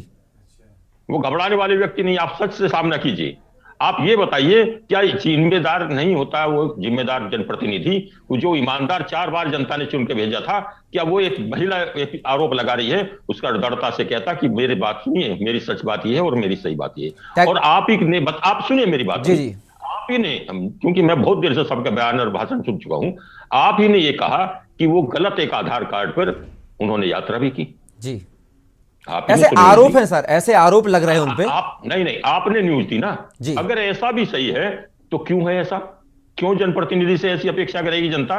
वो घबराने वाले व्यक्ति नहीं। आप सच से सामना कीजिए। आप ये बताइए, क्या जिम्मेदार नहीं होता वो जिम्मेदार जनप्रतिनिधि, जो ईमानदार 4 बार जनता ने चुन के भेजा था, क्या वो एक महिला एक आरोप लगा रही है, उसका दृढ़ता से कहता कि मेरी बात सुनिए, मेरी सच बात ये है और मेरी सही बात ये है। और आप ही ने आप सुनिए मेरी बात, जी जी, आप ही ने, क्योंकि मैं बहुत देर से सबका बयान और भाषण सुन चुका हूं, आप ही ने ये कहा कि वो गलत एक आधार कार्ड पर उन्होंने यात्रा भी की। जी, आप ऐसे आरोप हैं सर, ऐसे आरोप लग रहे हैं उनपे। आप नहीं, आपने न्यूज दी ना जी। अगर ऐसा भी सही है तो क्यों है ऐसा? क्यों जनप्रतिनिधि से ऐसी अपेक्षा करेगी जनता?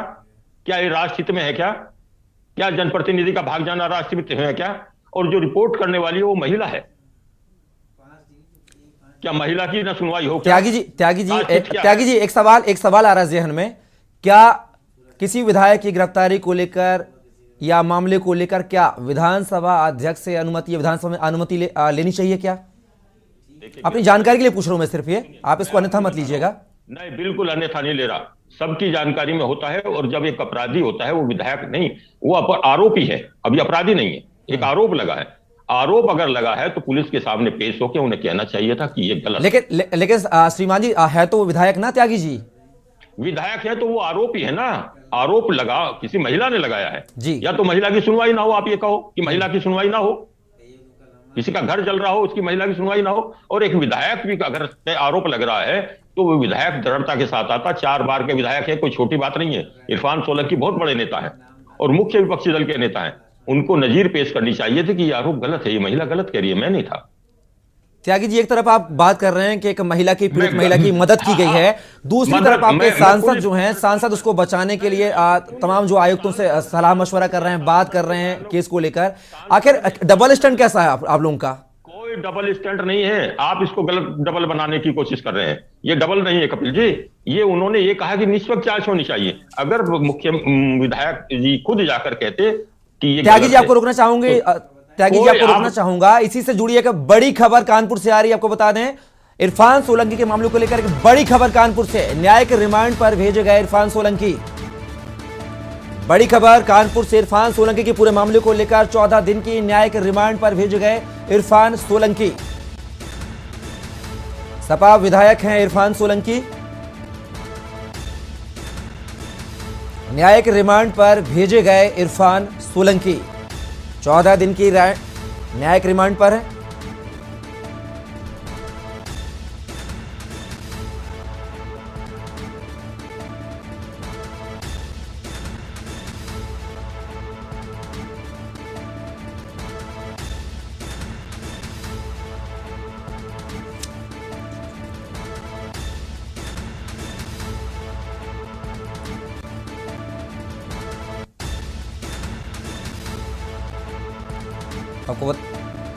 क्या ये राष्ट्रहित में है? क्या जनप्रतिनिधि का भाग जाना राष्ट्रहित में है क्या? और जो रिपोर्ट करने वाली है वो महिला है, क्या महिला की ना सुनवाई हो? त्यागी जी एक सवाल आ रहा है जहन में, क्या किसी विधायक की गिरफ्तारी को लेकर या मामले को लेकर क्या विधानसभा अध्यक्ष से अनुमति या विधानसभा में अनुमति लेनी चाहिए क्या? अपनी जानकारी के लिए पूछ रहा हूं मैं सिर्फ, ये आप इसको अन्यथा मत लीजिएगा। नहीं, बिल्कुल अन्यथा नहीं ले रहा, सबकी जानकारी में होता है। और जब एक अपराधी होता है, वो विधायक नहीं, वो आरोपी है, अभी अपराधी नहीं है, एक आरोप लगा है। आरोप अगर लगा है तो पुलिस के सामने पेश होकर उन्हें कहना चाहिए था कि ये गलत। लेकिन श्रीमान जी, है तो विधायक ना त्यागी जी? विधायक है तो वो आरोपी है ना। आरोप लगा किसी महिला ने लगाया है जी, या तो महिला की सुनवाई ना हो, आप ये कहो कि महिला की सुनवाई ना हो, किसी का घर जल रहा हो उसकी महिला की सुनवाई ना हो। और एक विधायक भी अगर आरोप लग रहा है तो वो विधायक दृढ़ता के साथ आता। 4 बार के विधायक है, कोई छोटी बात नहीं है। इरफान सोलंकी बहुत बड़े नेता है और मुख्य विपक्षी दल के नेता है, उनको नजीर पेश करनी चाहिए थी कि ये आरोप गलत है, ये महिला गलत कह रही है, मैं नहीं था। त्यागी जी, एक तरफ आप बात कर रहे हैं कि एक महिला की पीड़ित महिला की मदद की गई है, दूसरी तरफ आपके सांसद जो हैं, सांसद उसको बचाने के लिए तमाम जो आयुक्तों से सलाह मशवरा कर रहे हैं, बात कर रहे हैं केस को लेकर। आखिर डबल स्टैंड कैसा है आप लोगों का? कोई डबल स्टैंड नहीं है, आप इसको गलत डबल बनाने की कोशिश कर रहे हैं। ये डबल नहीं है कपिल जी, ये उन्होंने ये कहा कि निष्पक्ष जांच होनी चाहिए। अगर मुख्य विधायक जी खुद जाकर कहते कि ये त्यागी जी, आपको रोकना चाहूंगे, त्यागी जी आपको रोकना चाहूंगा। इसी से जुड़ी एक बड़ी खबर कानपुर से आ रही है, आपको बता दें, इरफान सोलंकी के मामले को लेकर एक बड़ी खबर कानपुर से। न्यायिक रिमांड पर भेजे गए इरफान सोलंकी। बड़ी खबर कानपुर से, इरफान सोलंकी के पूरे मामले को लेकर 14 दिन की न्यायिक रिमांड पर भेजे गए इरफान सोलंकी। सपा विधायक हैं इरफान सोलंकी, न्यायिक रिमांड पर भेजे गए इरफान सोलंकी 14 दिन की न्यायिक रिमांड पर है।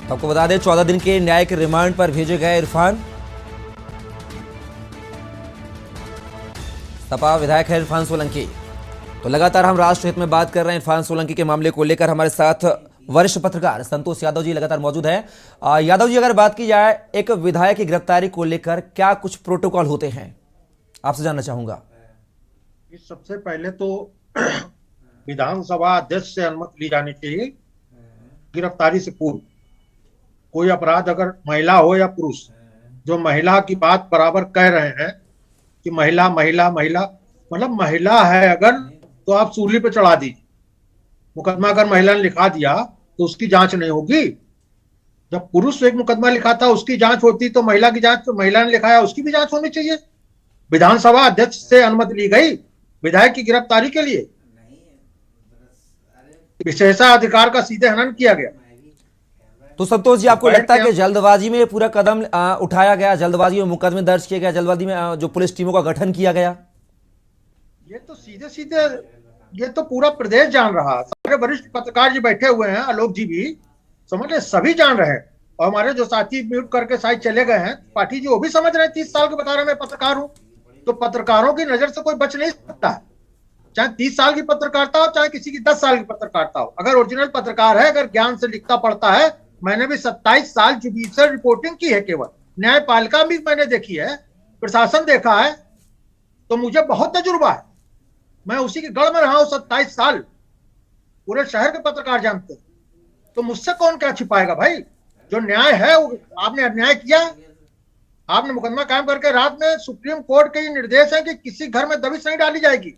आपको बता दें, 14 दिन के न्यायिक रिमांड पर भेजे गए इरफान। सपा विधायक है इरफान सोलंकी। तो लगातार हम राष्ट्रहित में बात कर रहे हैं इरफान सोलंकी के मामले को लेकर। हमारे साथ वरिष्ठ पत्रकार संतोष यादव जी लगातार मौजूद हैं। यादव जी, अगर बात की जाए एक विधायक की गिरफ्तारी को लेकर क्या कुछ प्रोटोकॉल होते हैं, आपसे जानना चाहूंगा। सबसे पहले तो विधानसभा अध्यक्ष से अनुमति ली जानी चाहिए गिरफ्तारी से पूर्व। कोई अपराध अगर महिला हो या पुरुष, जो महिला की बात बराबर कह रहे हैं कि महिला महिला महिला, मतलब महिला है अगर तो आप सूली पे चढ़ा दीजिए। मुकदमा अगर महिला ने लिखा दिया तो उसकी जांच नहीं होगी। जब पुरुष एक मुकदमा लिखा था उसकी जांच होती, तो महिला की जांच, तो महिला ने लिखाया उसकी भी जांच होनी चाहिए। विधानसभा अध्यक्ष से अनुमति ली गई विधायक की गिरफ्तारी के लिए, विशेषाधिकार का सीधे हनन किया गया। तो संतोष जी, आपको लगता है कि जल्दबाजी में पूरा कदम उठाया गया, जल्दबाजी में मुकदमे दर्ज किए गए, जल्दबाजी में जो पुलिस टीमों का गठन किया गया? ये तो सीधे सीधे, ये तो पूरा प्रदेश जान रहा। सारे वरिष्ठ पत्रकार जी बैठे हुए हैं, आलोक जी भी, समझ रहे, सभी जान रहे हैं। और हमारे जो साथी म्यूट करके शायद चले गए हैं, पाठी जी, वो भी समझ रहे हैं। 30 साल के बता रहे मैं पत्रकार हूं, तो पत्रकारों की नजर से कोई बच नहीं सकता है, चाहे 30 साल की पत्रकारिता हो, चाहे किसी की 10 साल की पत्रकारिता हो। अगर ओरिजिनल पत्रकार है, अगर ज्ञान से लिखता पढ़ता है, मैंने भी 27 साल जुडिशियल रिपोर्टिंग की है, केवल न्यायपालिका भी मैंने देखी है, प्रशासन देखा है, तो मुझे बहुत तजुर्बा है, मैं उसी के गढ़ में रहा हूं 27 साल, पूरे शहर के पत्रकार जानते हैं। तो मुझसे कौन क्या छिपाएगा भाई? जो न्याय है वो आपने अन्याय किया, आपने मुकदमा कायम करके रात में सुप्रीम कोर्ट के ये निर्देश है कि किसी घर में दबिश नहीं डाली जाएगी,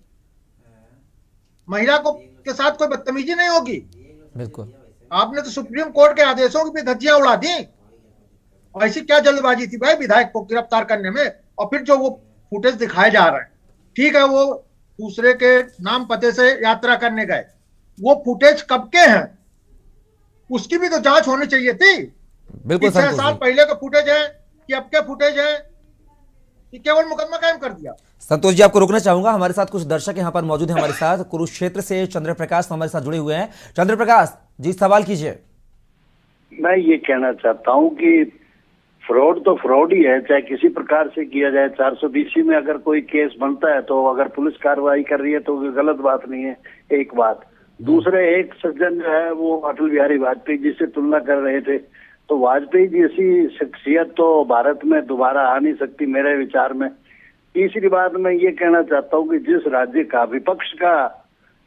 महिला को के साथ कोई बदतमीजी नहीं होगी। बिल्कुल, आपने तो सुप्रीम कोर्ट के आदेशों की भी धज्जियां उड़ा दी। और ऐसी क्या जल्दबाजी थी भाई विधायक को गिरफ्तार करने में? और फिर जो वो फुटेज दिखाए जा रहे हैं, ठीक है वो दूसरे के नाम पते से यात्रा करने गए, वो फुटेज कब के हैं उसकी भी तो जांच होनी चाहिए थी। बिल्कुल 6 साल पहले का फुटेज है कि अब के फुटेज है कि केवल मुकदमा कायम कर दिया। संतोष जी, आपको रोकना चाहूंगा, हमारे साथ कुछ दर्शक यहाँ पर मौजूद हैं। हमारे साथ कुरुक्षेत्र से चंद्र प्रकाश हमारे साथ जुड़े हुए हैं। चंद्र प्रकाश जी, सवाल कीजिए। मैं ये कहना चाहता हूँ कि फ्रॉड तो फ्रॉड ही है, चाहे किसी प्रकार से किया जाए। 420 में अगर कोई केस बनता है तो अगर पुलिस कार्रवाई कर रही है तो गलत बात नहीं है, एक बात। दूसरे, एक सज्जन जो है वो अटल बिहारी वाजपेयी जी से तुलना कर रहे थे, तो वाजपेयी जैसी शख्सियत तो भारत में दोबारा आ नहीं सकती मेरे विचार में। तीसरी बात मैं ये कहना चाहता हूँ कि जिस राज्य का विपक्ष का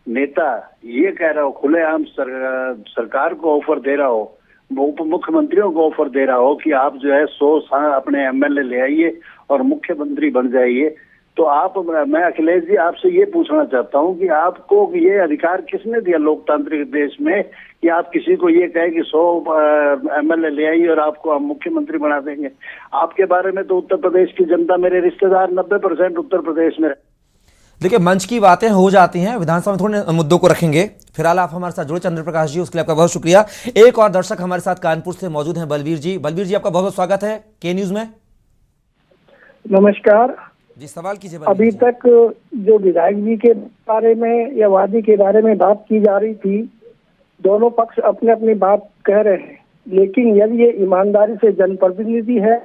नेता ये कह रहा हो, खुलेआम सरकार को ऑफर दे रहा हो, उप मुख्यमंत्रियों को ऑफर दे रहा हो कि आप जो है 100 अपने एमएलए ले आइए और मुख्यमंत्री बन जाइए, तो आप, मैं अखिलेश जी आपसे ये पूछना चाहता हूँ कि आपको ये अधिकार किसने दिया लोकतांत्रिक देश में कि आप किसी को ये कहे कि 100 एमएलए ले आइए और आपको हम मुख्यमंत्री बना देंगे? आपके बारे में तो उत्तर प्रदेश की जनता, मेरे रिश्तेदार 90% उत्तर प्रदेश में। देखिए, मंच की बातें हो जाती हैं, विधानसभा में थोड़े मुद्दों को रखेंगे। फिलहाल आप हमारे साथ जुड़े चंद्र प्रकाश जी, उसके लिए आपका बहुत शुक्रिया। एक और दर्शक हमारे साथ कानपुर से मौजूद हैं, बलवीर जी। बलवीर जी, आपका बहुत बहुत स्वागत है के न्यूज में। नमस्कार जी, सवाल कीजिए। अभी तक जो विधायक जी के बारे में या वादी के बारे में बात की जा रही थी, दोनों पक्ष अपने अपनी बात कह रहे हैं, लेकिन यदि ये ईमानदारी से जनप्रतिनिधि है,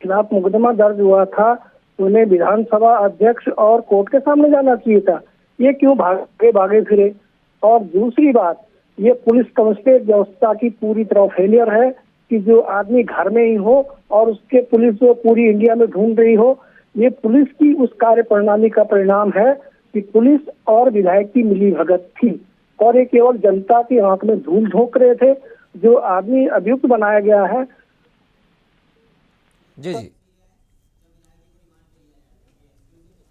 खिलाफ मुकदमा दर्ज हुआ था, उन्हें विधानसभा अध्यक्ष और कोर्ट के सामने जाना चाहिए था। ये क्यों भागे फिरे? और दूसरी बात, ये पुलिस कमिश्नरेट व्यवस्था की पूरी तरह फेलियर है कि जो आदमी घर में ही हो और उसके पुलिस जो पूरी इंडिया में ढूंढ रही हो। ये पुलिस की उस कार्य प्रणाली का परिणाम है कि पुलिस और विधायक की मिली भगत थी और ये केवल जनता की आंख में धूल झोंक रहे थे। जो आदमी अभियुक्त बनाया गया है, जी जी,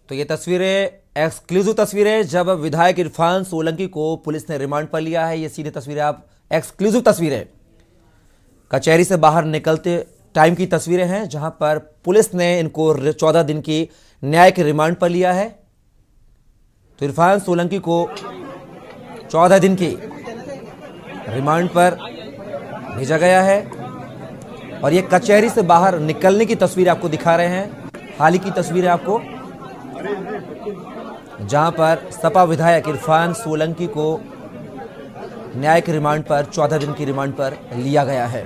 तो ये तस्वीरें एक्सक्लूसिव तस्वीरें जब विधायक इरफान सोलंकी को पुलिस ने रिमांड पर लिया है। ये सीधी तस्वीरें, आप एक्सक्लूसिव तस्वीरें कचहरी से बाहर निकलते टाइम की तस्वीरें हैं, जहां पर पुलिस ने इनको 14 दिन की न्यायिक रिमांड पर लिया है। तो इरफान सोलंकी को 14 दिन की रिमांड पर भेजा गया है और ये कचहरी से बाहर निकलने की तस्वीर आपको दिखा रहे हैं। हाल ही की तस्वीर आपको, जहां पर सपा विधायक इरफान सोलंकी को न्यायिक रिमांड पर 14 दिन की रिमांड पर लिया गया है।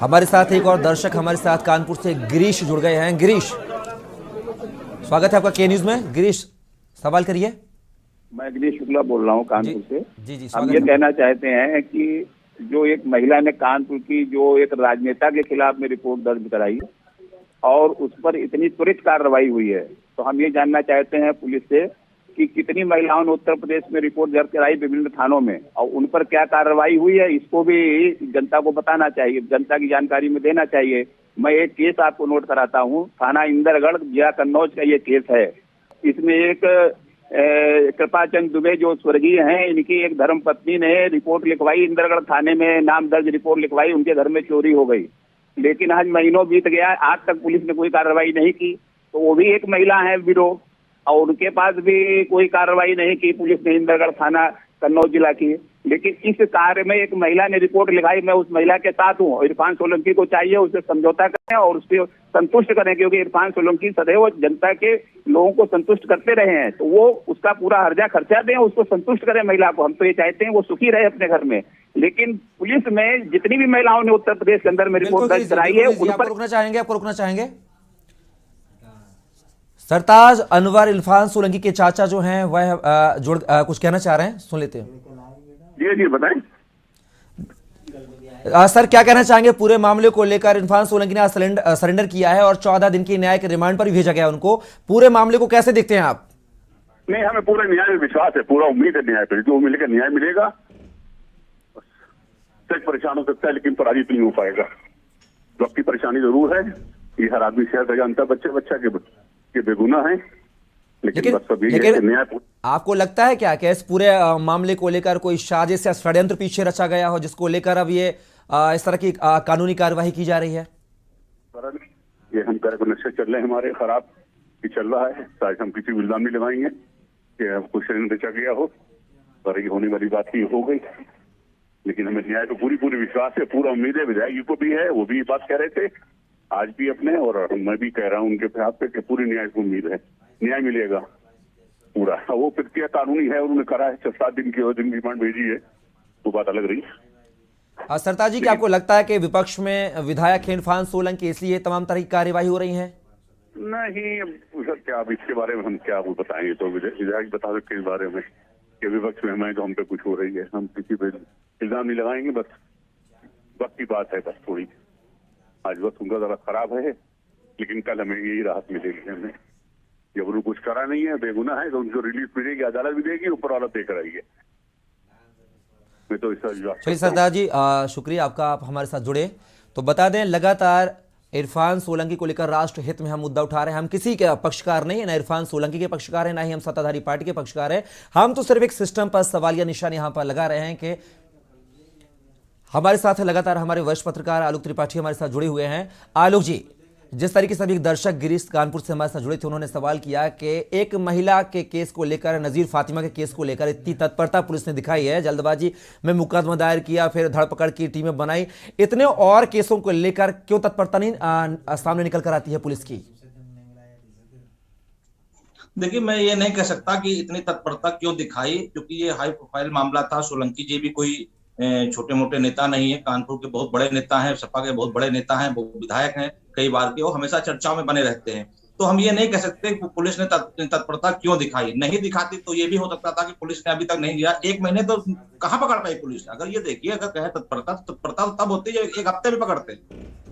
हमारे साथ एक और दर्शक हमारे साथ कानपुर से गिरीश जुड़ गए हैं। गिरीश, स्वागत है आपका के न्यूज में। गिरीश, सवाल करिए। मैं गिरीश शुक्ला बोल रहा हूँ कानपुर से। जी, हम ये कहना चाहते हैं कि जो एक महिला ने कानपुर की जो एक राजनेता के खिलाफ में रिपोर्ट दर्ज कराई और उस पर इतनी त्वरित कार्रवाई हुई है, तो हम ये जानना चाहते हैं पुलिस से कि कितनी महिलाओं ने उत्तर प्रदेश में रिपोर्ट दर्ज कराई विभिन्न थानों में और उन पर क्या कार्रवाई हुई है, इसको भी जनता को बताना चाहिए, जनता की जानकारी में देना चाहिए। मैं एक केस आपको नोट कराता हूँ, थाना इंदरगढ़ जिला कन्नौज का ये केस है। इसमें एक कृपाचंद दुबे जो स्वर्गीय हैं, इनकी एक धर्म पत्नी ने रिपोर्ट लिखवाई, इंदरगढ़ थाने में नाम दर्ज रिपोर्ट लिखवाई, उनके घर में चोरी हो गई। लेकिन आज महीनों बीत गया, आज तक पुलिस ने कोई कार्रवाई नहीं की। तो वो भी एक महिला है विडो और उनके पास भी कोई कार्रवाई नहीं की पुलिस ने, इंदरगढ़ थाना कन्नौज जिला की। लेकिन इस कार्य में एक महिला ने रिपोर्ट लिखाई, मैं उस महिला के साथ हूँ। इरफान सोलंकी को चाहिए उसे समझौता करें और उसको संतुष्ट करें, क्योंकि इरफान सोलंकी सदैव जनता के लोगों को संतुष्ट करते रहे हैं, तो वो उसका पूरा हर्जा खर्चा दें, उसको संतुष्ट करें महिला को। हम तो ये चाहते हैं वो सुखी रहे अपने घर में। लेकिन पुलिस में जितनी भी महिलाओं ने उत्तर प्रदेश के अंदर में रिपोर्ट दर्ज कराई है उन पर आपको रुकना चाहेंगे। सरताज अनवर इरफान सोलंकी के चाचा जो हैं वह कुछ कहना चाह रहे हैं, सुन लेते हैं। जी बताएं। सर क्या कहना चाहेंगे पूरे मामले को लेकर? इरफान सोलंकी ने आज सरेंडर किया है और 14 दिन की न्यायिक रिमांड पर भी भेजा गया उनको। पूरे मामले को कैसे देखते हैं आप? नहीं, हमें पूरे न्याय में विश्वास है, पूरा उम्मीद है न्याय पर, जो मिलेगा न्याय मिलेगा। सच परेशान हो सकता है लेकिन पराजित नहीं हो पाएगा। वक्त की परेशानी जरूर है, ये हर आदमी शहर का जानता है, बच्चा के बेगुनाह है, लेकिन बस सब यही है कि न्याय। आपको लगता है क्या कि इस पूरे मामले को लेकर कोई साजिश या षड्यंत्र पीछे रचा गया हो, जिसको लेकर अब ये इस तरह की कानूनी कार्यवाही की जा रही है? ये हम तरह को नक्शे चल रहे हैं हमारे, खराब ही चल रहा है। शायद हम किसी को इल्जाम नहीं लगाएंगे कि कुछ षड्यंत्र रचा गया हो, पर ये होने वाली बात ही हो गई। लेकिन हमें न्याय को पूरी विश्वास है, पूरा उम्मीद है। विधायक जी को भी है, वो भी बात कह रहे थे आज भी अपने, और मैं भी कह रहा हूँ उनके प्रयास पे कि पूरी न्याय को उम्मीद है, न्याय मिलेगा पूरा। वो प्रक्रिया कानूनी है, उन्होंने करा है 7 दिन की रिमांड भेजी है, वो बात अलग रही। सरताज जी, क्या आपको लगता है कि विपक्ष में विधायक इरफान सोलंकी इसलिए तमाम तरह की कार्यवाही हो रही है? नहीं सर, क्या अब इसके बारे में हम क्या वो बताएंगे? तो विधायक बता सकते इस बारे में कि विपक्ष में हमें तो हम पे कुछ हो रही है, हम किसी पे इल्जाम नहीं लगाएंगे। बस वक्त की बात है, बस थोड़ी आज वक्त उनका जरा खराब है, लेकिन कल हमें यही राहत मिलेगी। हमें जब उन्होंने कुछ करा नहीं है, बेगुनाह है, तो उनको रिलीफ मिलेगी, अदालत भी देगी, ऊपर वाला देख रही है। मैं तो चलिए सरदार जी, शुक्रिया आपका, आप हमारे साथ जुड़े। तो बता दें, लगातार इरफान सोलंकी को लेकर राष्ट्र हित में हम मुद्दा उठा रहे हैं। हम किसी के पक्षकार नहीं है, ना इरफान सोलंकी के पक्षकार है, ना ही हम सत्ताधारी पार्टी के पक्षकार है। हम तो सिर्फ एक सिस्टम पर सवालिया निशान यहां पर लगा रहे हैं कि हमारे साथ लगातार हमारे वरिष्ठ पत्रकार आलोक त्रिपाठी हमारे साथ जुड़े हुए हैं। आलोक जी, जिस तरीके से अभी एक दर्शक गिरीश कानपुर से हमारे साथ जुड़े थे, उन्होंने सवाल किया कि एक महिला के केस को लेकर, नजीर फातिमा के केस को लेकर इतनी तत्परता पुलिस ने दिखाई है, जल्दबाजी में मुकदमा दायर किया, फिर धरपकड़ की टीमें बनाई, इतने और केसों को लेकर क्यों तत्परता नहीं सामने निकल कर आती है पुलिस की? देखिए, मैं ये नहीं कह सकता कि इतनी तत्परता क्यों दिखाई, क्योंकि ये हाई प्रोफाइल मामला था। सोलंकी जी भी कोई छोटे मोटे नेता नहीं है, कानपुर के बहुत बड़े नेता हैं, सपा के बहुत बड़े नेता हैं, वो विधायक हैं कई बार के, वो हमेशा चर्चाओं में बने रहते हैं। तो हम ये नहीं कह सकते कि पुलिस ने तत्परता क्यों दिखाई। नहीं दिखाती तो ये भी हो सकता था कि पुलिस ने अभी तक नहीं दिया। 1 महीने तो कहाँ पकड़ पाई पुलिस? अगर ये देखिए, अगर कहे तत्परता तो तब होती है 1 हफ्ते में पकड़ते।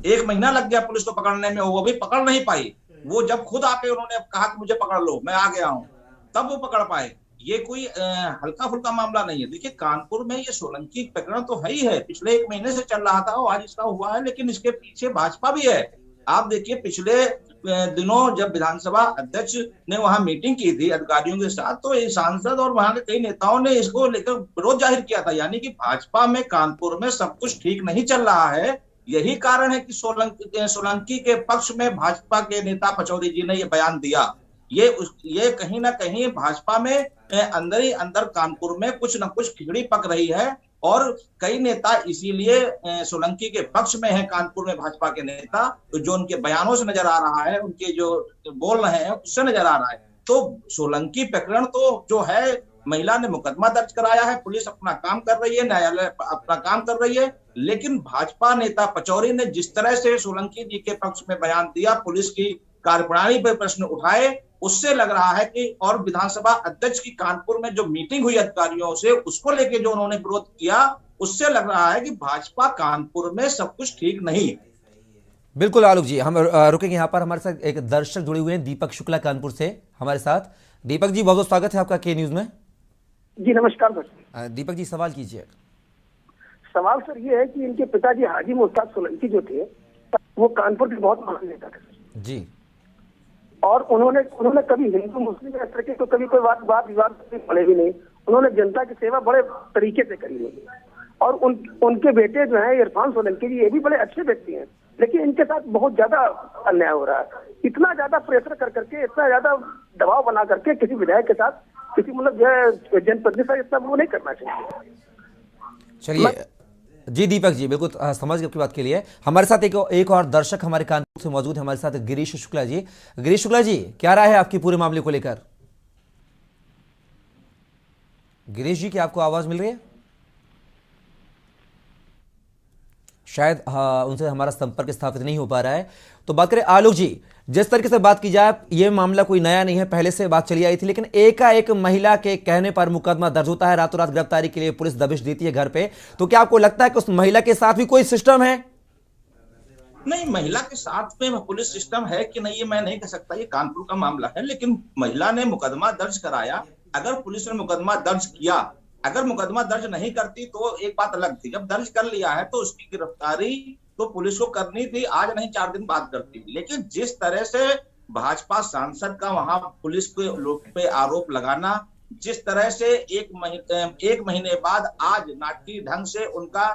1 महीना लग गया पुलिस को पकड़ने में, वो भी पकड़ नहीं पाई। वो जब खुद आके उन्होंने कहा कि मुझे पकड़ लो, मैं आ गया हूँ, तब वो पकड़ पाए। ये कोई हल्का फुल्का मामला नहीं है। देखिए, कानपुर में ये सोलंकी प्रकरण तो है ही है, पिछले 1 महीने से चल रहा था, आज इसका हुआ है, लेकिन इसके पीछे भाजपा भी है। आप देखिए, पिछले दिनों जब विधानसभा अध्यक्ष ने वहां मीटिंग की थी अधिकारियों के साथ, तो ये सांसद और वहां के कई नेताओं ने इसको लेकर विरोध जाहिर किया था। यानी कि भाजपा में कानपुर में सब कुछ ठीक नहीं चल रहा है। यही कारण है कि सोलंकी के पक्ष में भाजपा के नेता पचौरी जी ने ये बयान दिया। ये कहीं ना कहीं भाजपा में अंदर ही अंदर कानपुर में कुछ न कुछ खिचड़ी पक रही है, और कई नेता इसीलिए सोलंकी के पक्ष में है कानपुर में, भाजपा के नेता, तो जो उनके बयानों से नजर आ रहा है, उनके जो बोल रहे हैं उससे नजर आ रहा है। तो सोलंकी प्रकरण तो जो है, महिला ने मुकदमा दर्ज कराया है, पुलिस अपना काम कर रही है, न्यायालय अपना काम कर रही है, लेकिन भाजपा नेता पचौरी ने जिस तरह से सोलंकी जी के पक्ष में बयान दिया, पुलिस की कार्यप्रणाली पर प्रश्न उठाए, उससे लग रहा है कि, और विधानसभा अध्यक्ष की कानपुर में जो मीटिंग हुई अधिकारियों से, उसको लेके जो उन्होंने विरोध किया, उससे लग रहा है कि भाजपा कानपुर में सब कुछ ठीक नहीं। बिल्कुल आलोक जी, हम रुकेंगे यहाँ पर। हमारे साथ एक दर्शक जुड़े हुए हैं, दीपक शुक्ला कानपुर से हमारे साथ। दीपक जी, बहुत बहुत स्वागत है आपका के न्यूज में। जी नमस्कार सर। दीपक जी, सवाल कीजिए। सवाल सर ये है कि इनके पिताजी हाजी मुश्ताक सोलंकी जो थे, वो कानपुर के बहुत महान नेता थे जी, और उन्होंने कभी हिंदू मुस्लिम इस तरह के तो कभी कोई बात विवाद पड़े भी नहीं। उन्होंने जनता की सेवा बड़े तरीके से करी है, और उनके बेटे जो है इरफान सोलंकी जी, ये भी बड़े अच्छे व्यक्ति हैं, लेकिन इनके साथ बहुत ज्यादा अन्याय हो रहा है। इतना ज्यादा प्रेशर करके, इतना ज्यादा दबाव बना करके किसी विधायक के साथ, किसी मतलब जो है जनप्रतिनिधि से, इतना वो नहीं करना चाहिए। चलिए जी दीपक जी, बिल्कुल समझ गए आपकी बात के लिए। हमारे साथ एक और दर्शक हमारे कानपुर से मौजूद है, हमारे साथ गिरीश शुक्ला जी। गिरीश शुक्ला जी, क्या राय है आपकी पूरे मामले को लेकर? गिरीश जी, क्या आपको आवाज मिल रही है? शायद उनसे हमारा संपर्क स्थापित नहीं हो पा रहा है। तो बात करें आलोक जी, जिस तरीके से बात की जाए, ये मामला कोई नया नहीं है, पहले से बात चली आई थी, लेकिन एकाएक महिला के कहने पर मुकदमा दर्ज होता है, रातों रात गिरफ्तारी के लिए पुलिस दबिश देती है घर पे। तो क्या आपको लगता है कि उस महिला के साथ भी कोई सिस्टम है? नहीं, महिला के साथ में पुलिस सिस्टम है कि नहीं ये मैं नहीं कह सकता, ये कानपुर का मामला है। लेकिन महिला ने मुकदमा दर्ज कराया, अगर पुलिस ने मुकदमा दर्ज किया, अगर मुकदमा दर्ज नहीं करती तो एक बात अलग थी। जब दर्ज कर लिया है तो उसकी गिरफ्तारी तो पुलिस को करनी थी, आज नहीं 4 दिन बाद करती। लेकिन जिस तरह से भाजपा सांसद का वहां पुलिस के लोग पे आरोप लगाना, जिस तरह से एक महीने बाद आज नाटकीय ढंग से उनका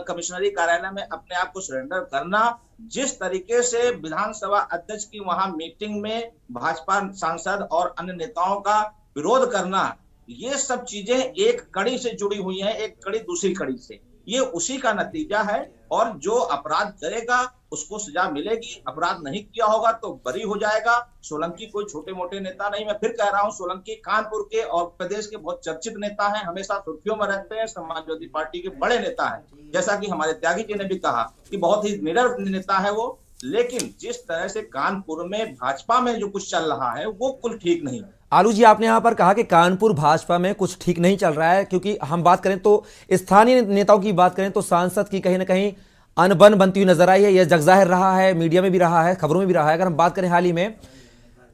कमिश्नरी कार्यालय में अपने आप को सरेंडर करना, जिस तरीके से विधानसभा अध्यक्ष की वहां मीटिंग में भाजपा सांसद और अन्य नेताओं का विरोध करना, ये सब चीजें एक कड़ी से जुड़ी हुई हैं, एक कड़ी दूसरी कड़ी से। ये उसी का नतीजा है और जो अपराध करेगा उसको सजा मिलेगी, अपराध नहीं किया होगा तो बरी हो जाएगा। सोलंकी कोई छोटे मोटे नेता नहीं, मैं फिर कह रहा हूं, सोलंकी कानपुर के और प्रदेश के बहुत चर्चित नेता हैं, हमेशा सुर्खियों में रहते हैं, समाजवादी पार्टी के बड़े नेता हैं। जैसा कि हमारे त्यागी जी ने भी कहा कि बहुत ही निडर नेता है वो। लेकिन जिस तरह से कानपुर में भाजपा में जो कुछ चल रहा है वो कुल ठीक नहीं। आलू जी, आपने यहां पर कहा कि कानपुर भाजपा में कुछ ठीक नहीं चल रहा है, क्योंकि हम बात करें तो स्थानीय नेताओं की बात करें तो सांसद की कहीं ना कहीं अनबन बनती हुई नजर आई है। यह जगजाहिर रहा है, मीडिया में भी रहा है, खबरों में भी रहा है। अगर हम बात करें हाल ही में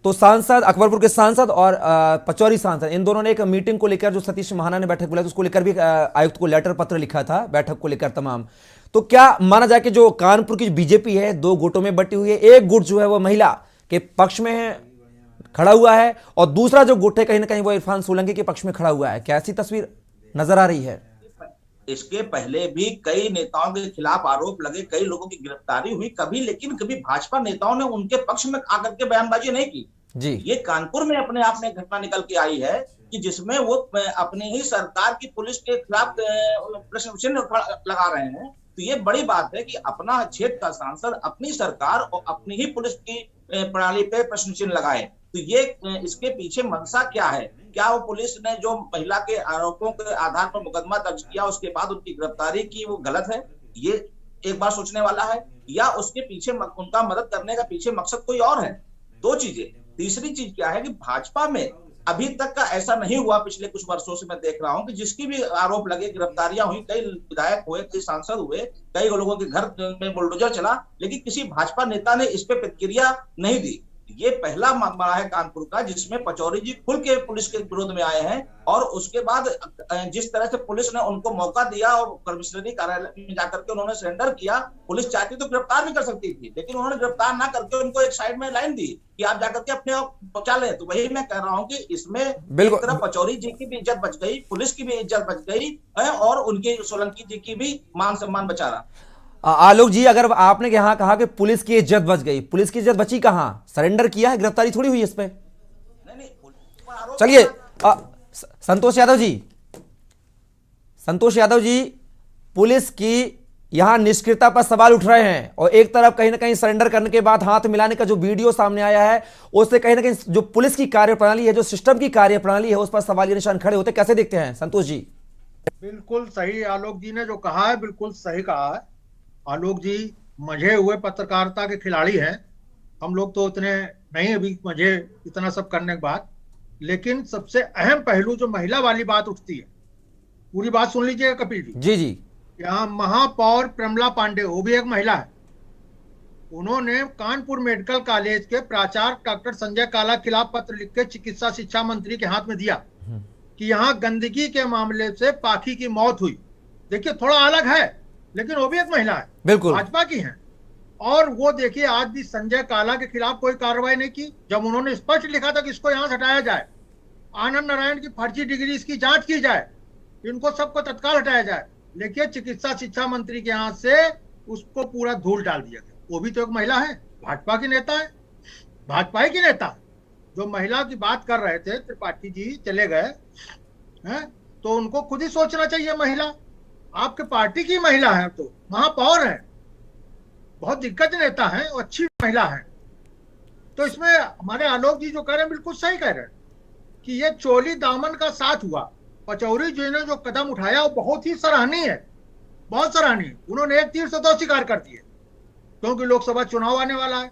तो सांसद, अकबरपुर के सांसद और पचौरी सांसद, इन दोनों ने एक मीटिंग को लेकर, जो सतीश महाना ने बैठक बुलाई, उसको लेकर भी आयुक्त को लेटर पत्र लिखा था, बैठक को लेकर तमाम। तो क्या माना जाए कि जो कानपुर की बीजेपी है 2 गुटों में बटी हुई है, एक गुट जो है वो महिला के पक्ष में खड़ा हुआ है और दूसरा जो गुट है कहीं ना कहीं वो इरफान सोलंकी के पक्ष में खड़ा हुआ है। क्या ऐसी तस्वीर नजर आ रही है? इसके पहले भी कई नेताओं के खिलाफ आरोप लगे, कई लोगों की गिरफ्तारी हुई, लेकिन कभी भाजपा नेताओं ने उनके पक्ष में आकर के बयानबाजी नहीं की जी। ये कानपुर में अपने आप में घटना निकल के आई है कि जिसमें वो अपनी ही सरकार की पुलिस के खिलाफ प्रश्न चिन्ह लगा रहे हैं। तो ये बड़ी बात है कि अपना क्षेत्र का सांसद अपनी सरकार और अपनी ही पुलिस की प्रणाली पे प्रश्न चिन्ह लगाए। तो ये इसके पीछे मंशा क्या है? क्या वो पुलिस ने जो महिला के आरोपों के आधार पर मुकदमा दर्ज किया उसके बाद उनकी गिरफ्तारी की वो गलत है? ये एक बार सोचने वाला है। या उसके पीछे उनका मदद करने का पीछे मकसद कोई और है? 2 चीजें। तीसरी चीज क्या है कि भाजपा में अभी तक का ऐसा नहीं हुआ, पिछले कुछ वर्षों से मैं देख रहा हूं कि जिसकी भी आरोप लगे, गिरफ्तारियां हुई, कई विधायक हुए, कई सांसद हुए, कई लोगों के घर में बुलडोजर चला, लेकिन किसी भाजपा नेता ने इस पे प्रतिक्रिया नहीं दी। ये पहला मामला है कानपुर का जिसमें पचौरी जी खुल के पुलिस के विरोध में आए हैं और उसके बाद जिस तरह से पुलिस ने उनको मौका दिया और कमिश्नरी कार्यालय में जाकर के उन्होंने सरेंडर किया। पुलिस चाहती तो गिरफ्तार भी कर सकती थी, लेकिन उन्होंने गिरफ्तार ना करके उनको एक साइड में लाइन दी कि आप जाकर के अपने आप पहुंचा लें। तो वही मैं कह रहा हूं कि इसमें एक तरफ पचौरी जी की भी इज्जत बच गई, पुलिस की भी इज्जत बच गई और उनके सोलंकी जी की भी मान सम्मान बचा रहा। आलोक जी, अगर आपने यहां कहा कि पुलिस की इज्जत बच गई, पुलिस की इज्जत बची कहां? सरेंडर किया है, गिरफ्तारी थोड़ी हुई इस पे। चलिए संतोष यादव जी, पुलिस की यहां निष्क्रियता पर सवाल उठ रहे हैं और एक तरफ कहीं ना कहीं सरेंडर करने के बाद हाथ मिलाने का जो वीडियो सामने आया है उससे कहीं ना कहीं जो पुलिस की कार्यप्रणाली है, जो सिस्टम की कार्यप्रणाली है, उस पर सवालिया निशान खड़े होते। कैसे देखते हैं संतोष जी? बिल्कुल सही आलोक जी ने जो कहा है, बिल्कुल सही कहा है। आलोक जी मजे हुए पत्रकारिता के खिलाड़ी हैं, हम लोग तो उतने नहीं अभी मजे इतना सब करने के बाद। लेकिन सबसे अहम पहलू जो महिला वाली बात उठती है, पूरी बात सुन लीजिएगा कपिल जी। जी जी। यहाँ महापौर प्रमला पांडे, वो भी एक महिला है, उन्होंने कानपुर मेडिकल कॉलेज के प्राचार्य डॉक्टर संजय काला के खिलाफ पत्र लिख के चिकित्सा शिक्षा मंत्री के हाथ में दिया कि यहाँ गंदगी के मामले से पाखी की मौत हुई। देखिए थोड़ा अलग है, लेकिन वो भी एक महिला है, बिल्कुल भाजपा की है। और वो देखिए आज भी संजय काला के खिलाफ कोई कार्रवाई नहीं की, जब उन्होंने स्पष्ट लिखा था कि इसको यहां से हटाया जाए, आनंद नारायण की फर्जी डिग्री इसकी जांच की जाए, इनको सबको तत्काल हटाया जाए। लेकिन चिकित्सा शिक्षा मंत्री के हाथ से उसको पूरा धूल डाल दिया गया। वो भी तो एक महिला है, भाजपा की नेता है, भाजपा की नेता। जो महिला की बात कर रहे थे त्रिपाठी जी चले गए हैं, तो उनको खुद ही सोचना चाहिए। महिला आपके पार्टी की महिला है, तो महापौर है, बहुत दिग्गज नेता है और अच्छी महिला है। तो इसमें हमारे आलोक जी जो कह रहे हैं बिल्कुल सही कह रहे हैं कि ये चोली दामन का साथ हुआ। पचौरी जी ने जो कदम उठाया वो बहुत ही सराहनीय है। बहुत सराहनीय। उन्होंने एक तीर से दो शिकार कर दिए, क्योंकि लोकसभा चुनाव आने वाला है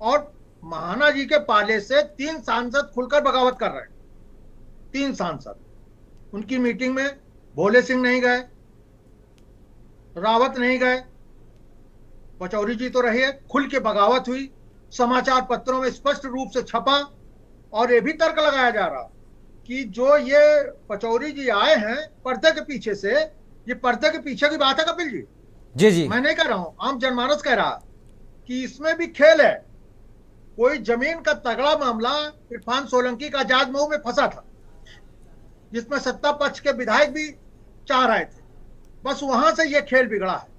और महाना जी के पाले से 3 सांसद खुलकर बगावत कर रहे हैं। 3 सांसद उनकी मीटिंग में भोले सिंह नहीं गए, रावत नहीं गए, पचौरी जी तो रहे, खुल के बगावत हुई, समाचार पत्रों में स्पष्ट रूप से छपा। और ये भी तर्क लगाया जा रहा कि जो ये पचौरी जी आए हैं पर्दे के पीछे से, ये पर्दे के पीछे की बात है कपिल जी। जी जी, मैं नहीं कह रहा हूं, आम जनमानस कह रहा कि इसमें भी खेल है। कोई जमीन का तगड़ा मामला इरफान सोलंकी का आजाद मऊ में फंसा था, जिसमें सत्ता पक्ष के विधायक भी चाह रहे थे। बस वहां से ये खेल बिगड़ा है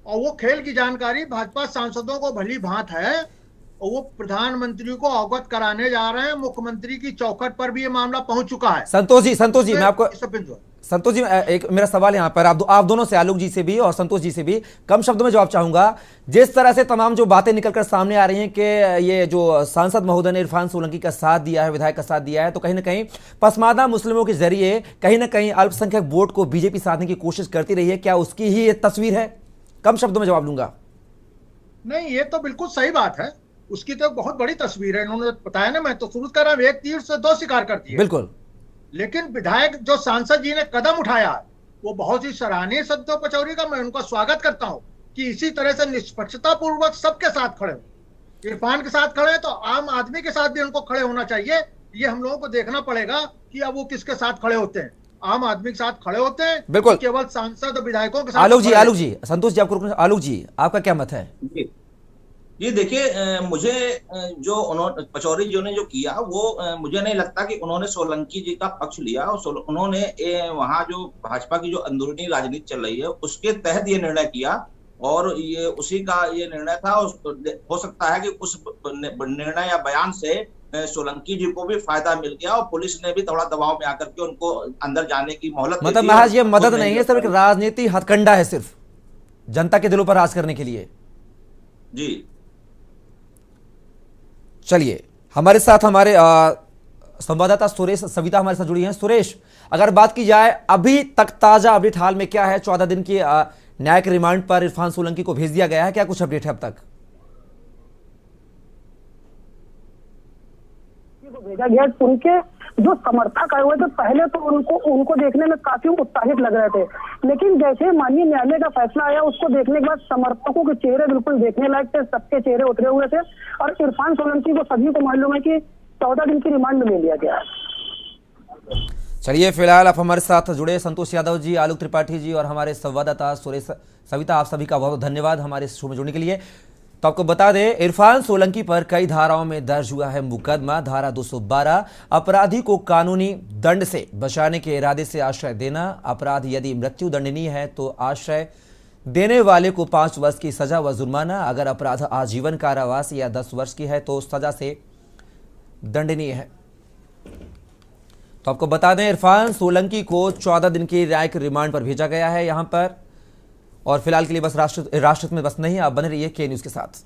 और वो खेल की जानकारी भाजपा सांसदों को भली भांत है और वो प्रधानमंत्री को अवगत कराने जा रहे हैं। मुख्यमंत्री की चौखट पर भी ये मामला पहुंच चुका है। संतोष जी मैं आपको संतोष जी एक मेरा सवाल यहाँ पर आप दोनों से, आलोक जी से भी और संतोष जी से भी कम शब्दों में जवाब चाहूंगा। जिस तरह से तमाम जो बातें निकलकर सामने आ रही हैं कि ये जो सांसद महोदय ने इरफान सोलंकी का साथ दिया है, विधायक का साथ दिया है, तो कहीं ना कहीं पसमानदा मुस्लिमों के जरिए कहीं ना कहीं अल्पसंख्यक वोट को बीजेपी साधने की कोशिश करती रही है। क्या उसकी ही ये तस्वीर है? कम शब्दों में जवाब लूंगा। नहीं, ये तो बिल्कुल सही बात है, उसकी तो बहुत बड़ी तस्वीर है। इन्होंने बताया ना, मैं तो शुरू कर रहा हूं, एक तीर से दो शिकार कर दिए। बिल्कुल। लेकिन विधायक जो सांसद जी ने कदम उठाया वो बहुत ही सराहनीय शब्दों पचौरी का, मैं उनका स्वागत करता हूं कि इसी तरह से निष्पक्षता पूर्वक सबके साथ खड़े हो। इरफान के साथ खड़े तो आम आदमी के साथ भी उनको खड़े होना चाहिए। ये हम लोगों को देखना पड़ेगा कि अब वो किसके साथ खड़े होते हैं। आम आदमी के साथ खड़े होते हैं, बिल्कुल, केवल सांसद और विधायकों के साथ। आलोक जी, संतोष जी आपको, आलोक जी आपका क्या मत है? जी देखिए, मुझे जो उन्होंने पचौरी जी ने जो किया वो मुझे नहीं लगता कि उन्होंने सोलंकी जी का पक्ष लिया। और उन्होंने वहाँ जो भाजपा की जो अंदरूनी राजनीति चल रही है उसके तहत ये निर्णय किया और ये उसी का ये निर्णय था। हो सकता है कि उस निर्णय या बयान से सोलंकी जी को भी फायदा मिल गया और पुलिस ने भी थोड़ा दबाव में आकर के उनको अंदर जाने की मोहलत, मतलब महज ये मदद नहीं है, सिर्फ एक राजनीति हथकंडा है, सिर्फ जनता के दिलों पर राज करने के लिए। जी चलिए, हमारे साथ हमारे संवाददाता सुरेश सविता हमारे साथ जुड़ी हैं। सुरेश, अगर बात की जाए अभी तक ताजा अपडेट हाल में क्या है? 14 दिन की न्यायिक रिमांड पर इरफान सोलंकी को भेज दिया गया है, क्या कुछ अपडेट है अब तक? भेजा गया। उनके जो समर्थक आए हुए थे पहले तो उनको देखने में काफी उत्साहित लग रहे थे, लेकिन जैसे माननीय न्यायालय का फैसला आया उसको देखने के बाद समर्थकों के चेहरे बिल्कुल देखने लायक थे, सबके चेहरे उतरे हुए थे। और इरफान सोलंकी को सभी को मालूम है कि 14 दिन की रिमांड में ले लिया गया है। चलिए, फिलहाल आप हमारे साथ जुड़े संतोष यादव जी, आलोक त्रिपाठी जी और हमारे संवाददाता सुरेश सविता, आप सभी का बहुत धन्यवाद हमारे इस शो में जुड़ने के लिए। तो आपको बता दें, इरफान सोलंकी पर कई धाराओं में दर्ज हुआ है मुकदमा। धारा 212 अपराधी को कानूनी दंड से बचाने के इरादे से आश्रय देना। अपराध यदि मृत्यु दंडनीय है तो आश्रय देने वाले को 5 वर्ष की सजा व जुर्माना। अगर अपराध आजीवन कारावास या 10 वर्ष की है तो सजा से दंडनीय है। तो आपको बता दें, इरफान सोलंकी को 14 दिन की न्यायिक रिमांड पर भेजा गया है यहां पर। और फिलहाल के लिए बस राष्ट्रहित में बस नहीं, आप बने रहिए के न्यूज़ के साथ।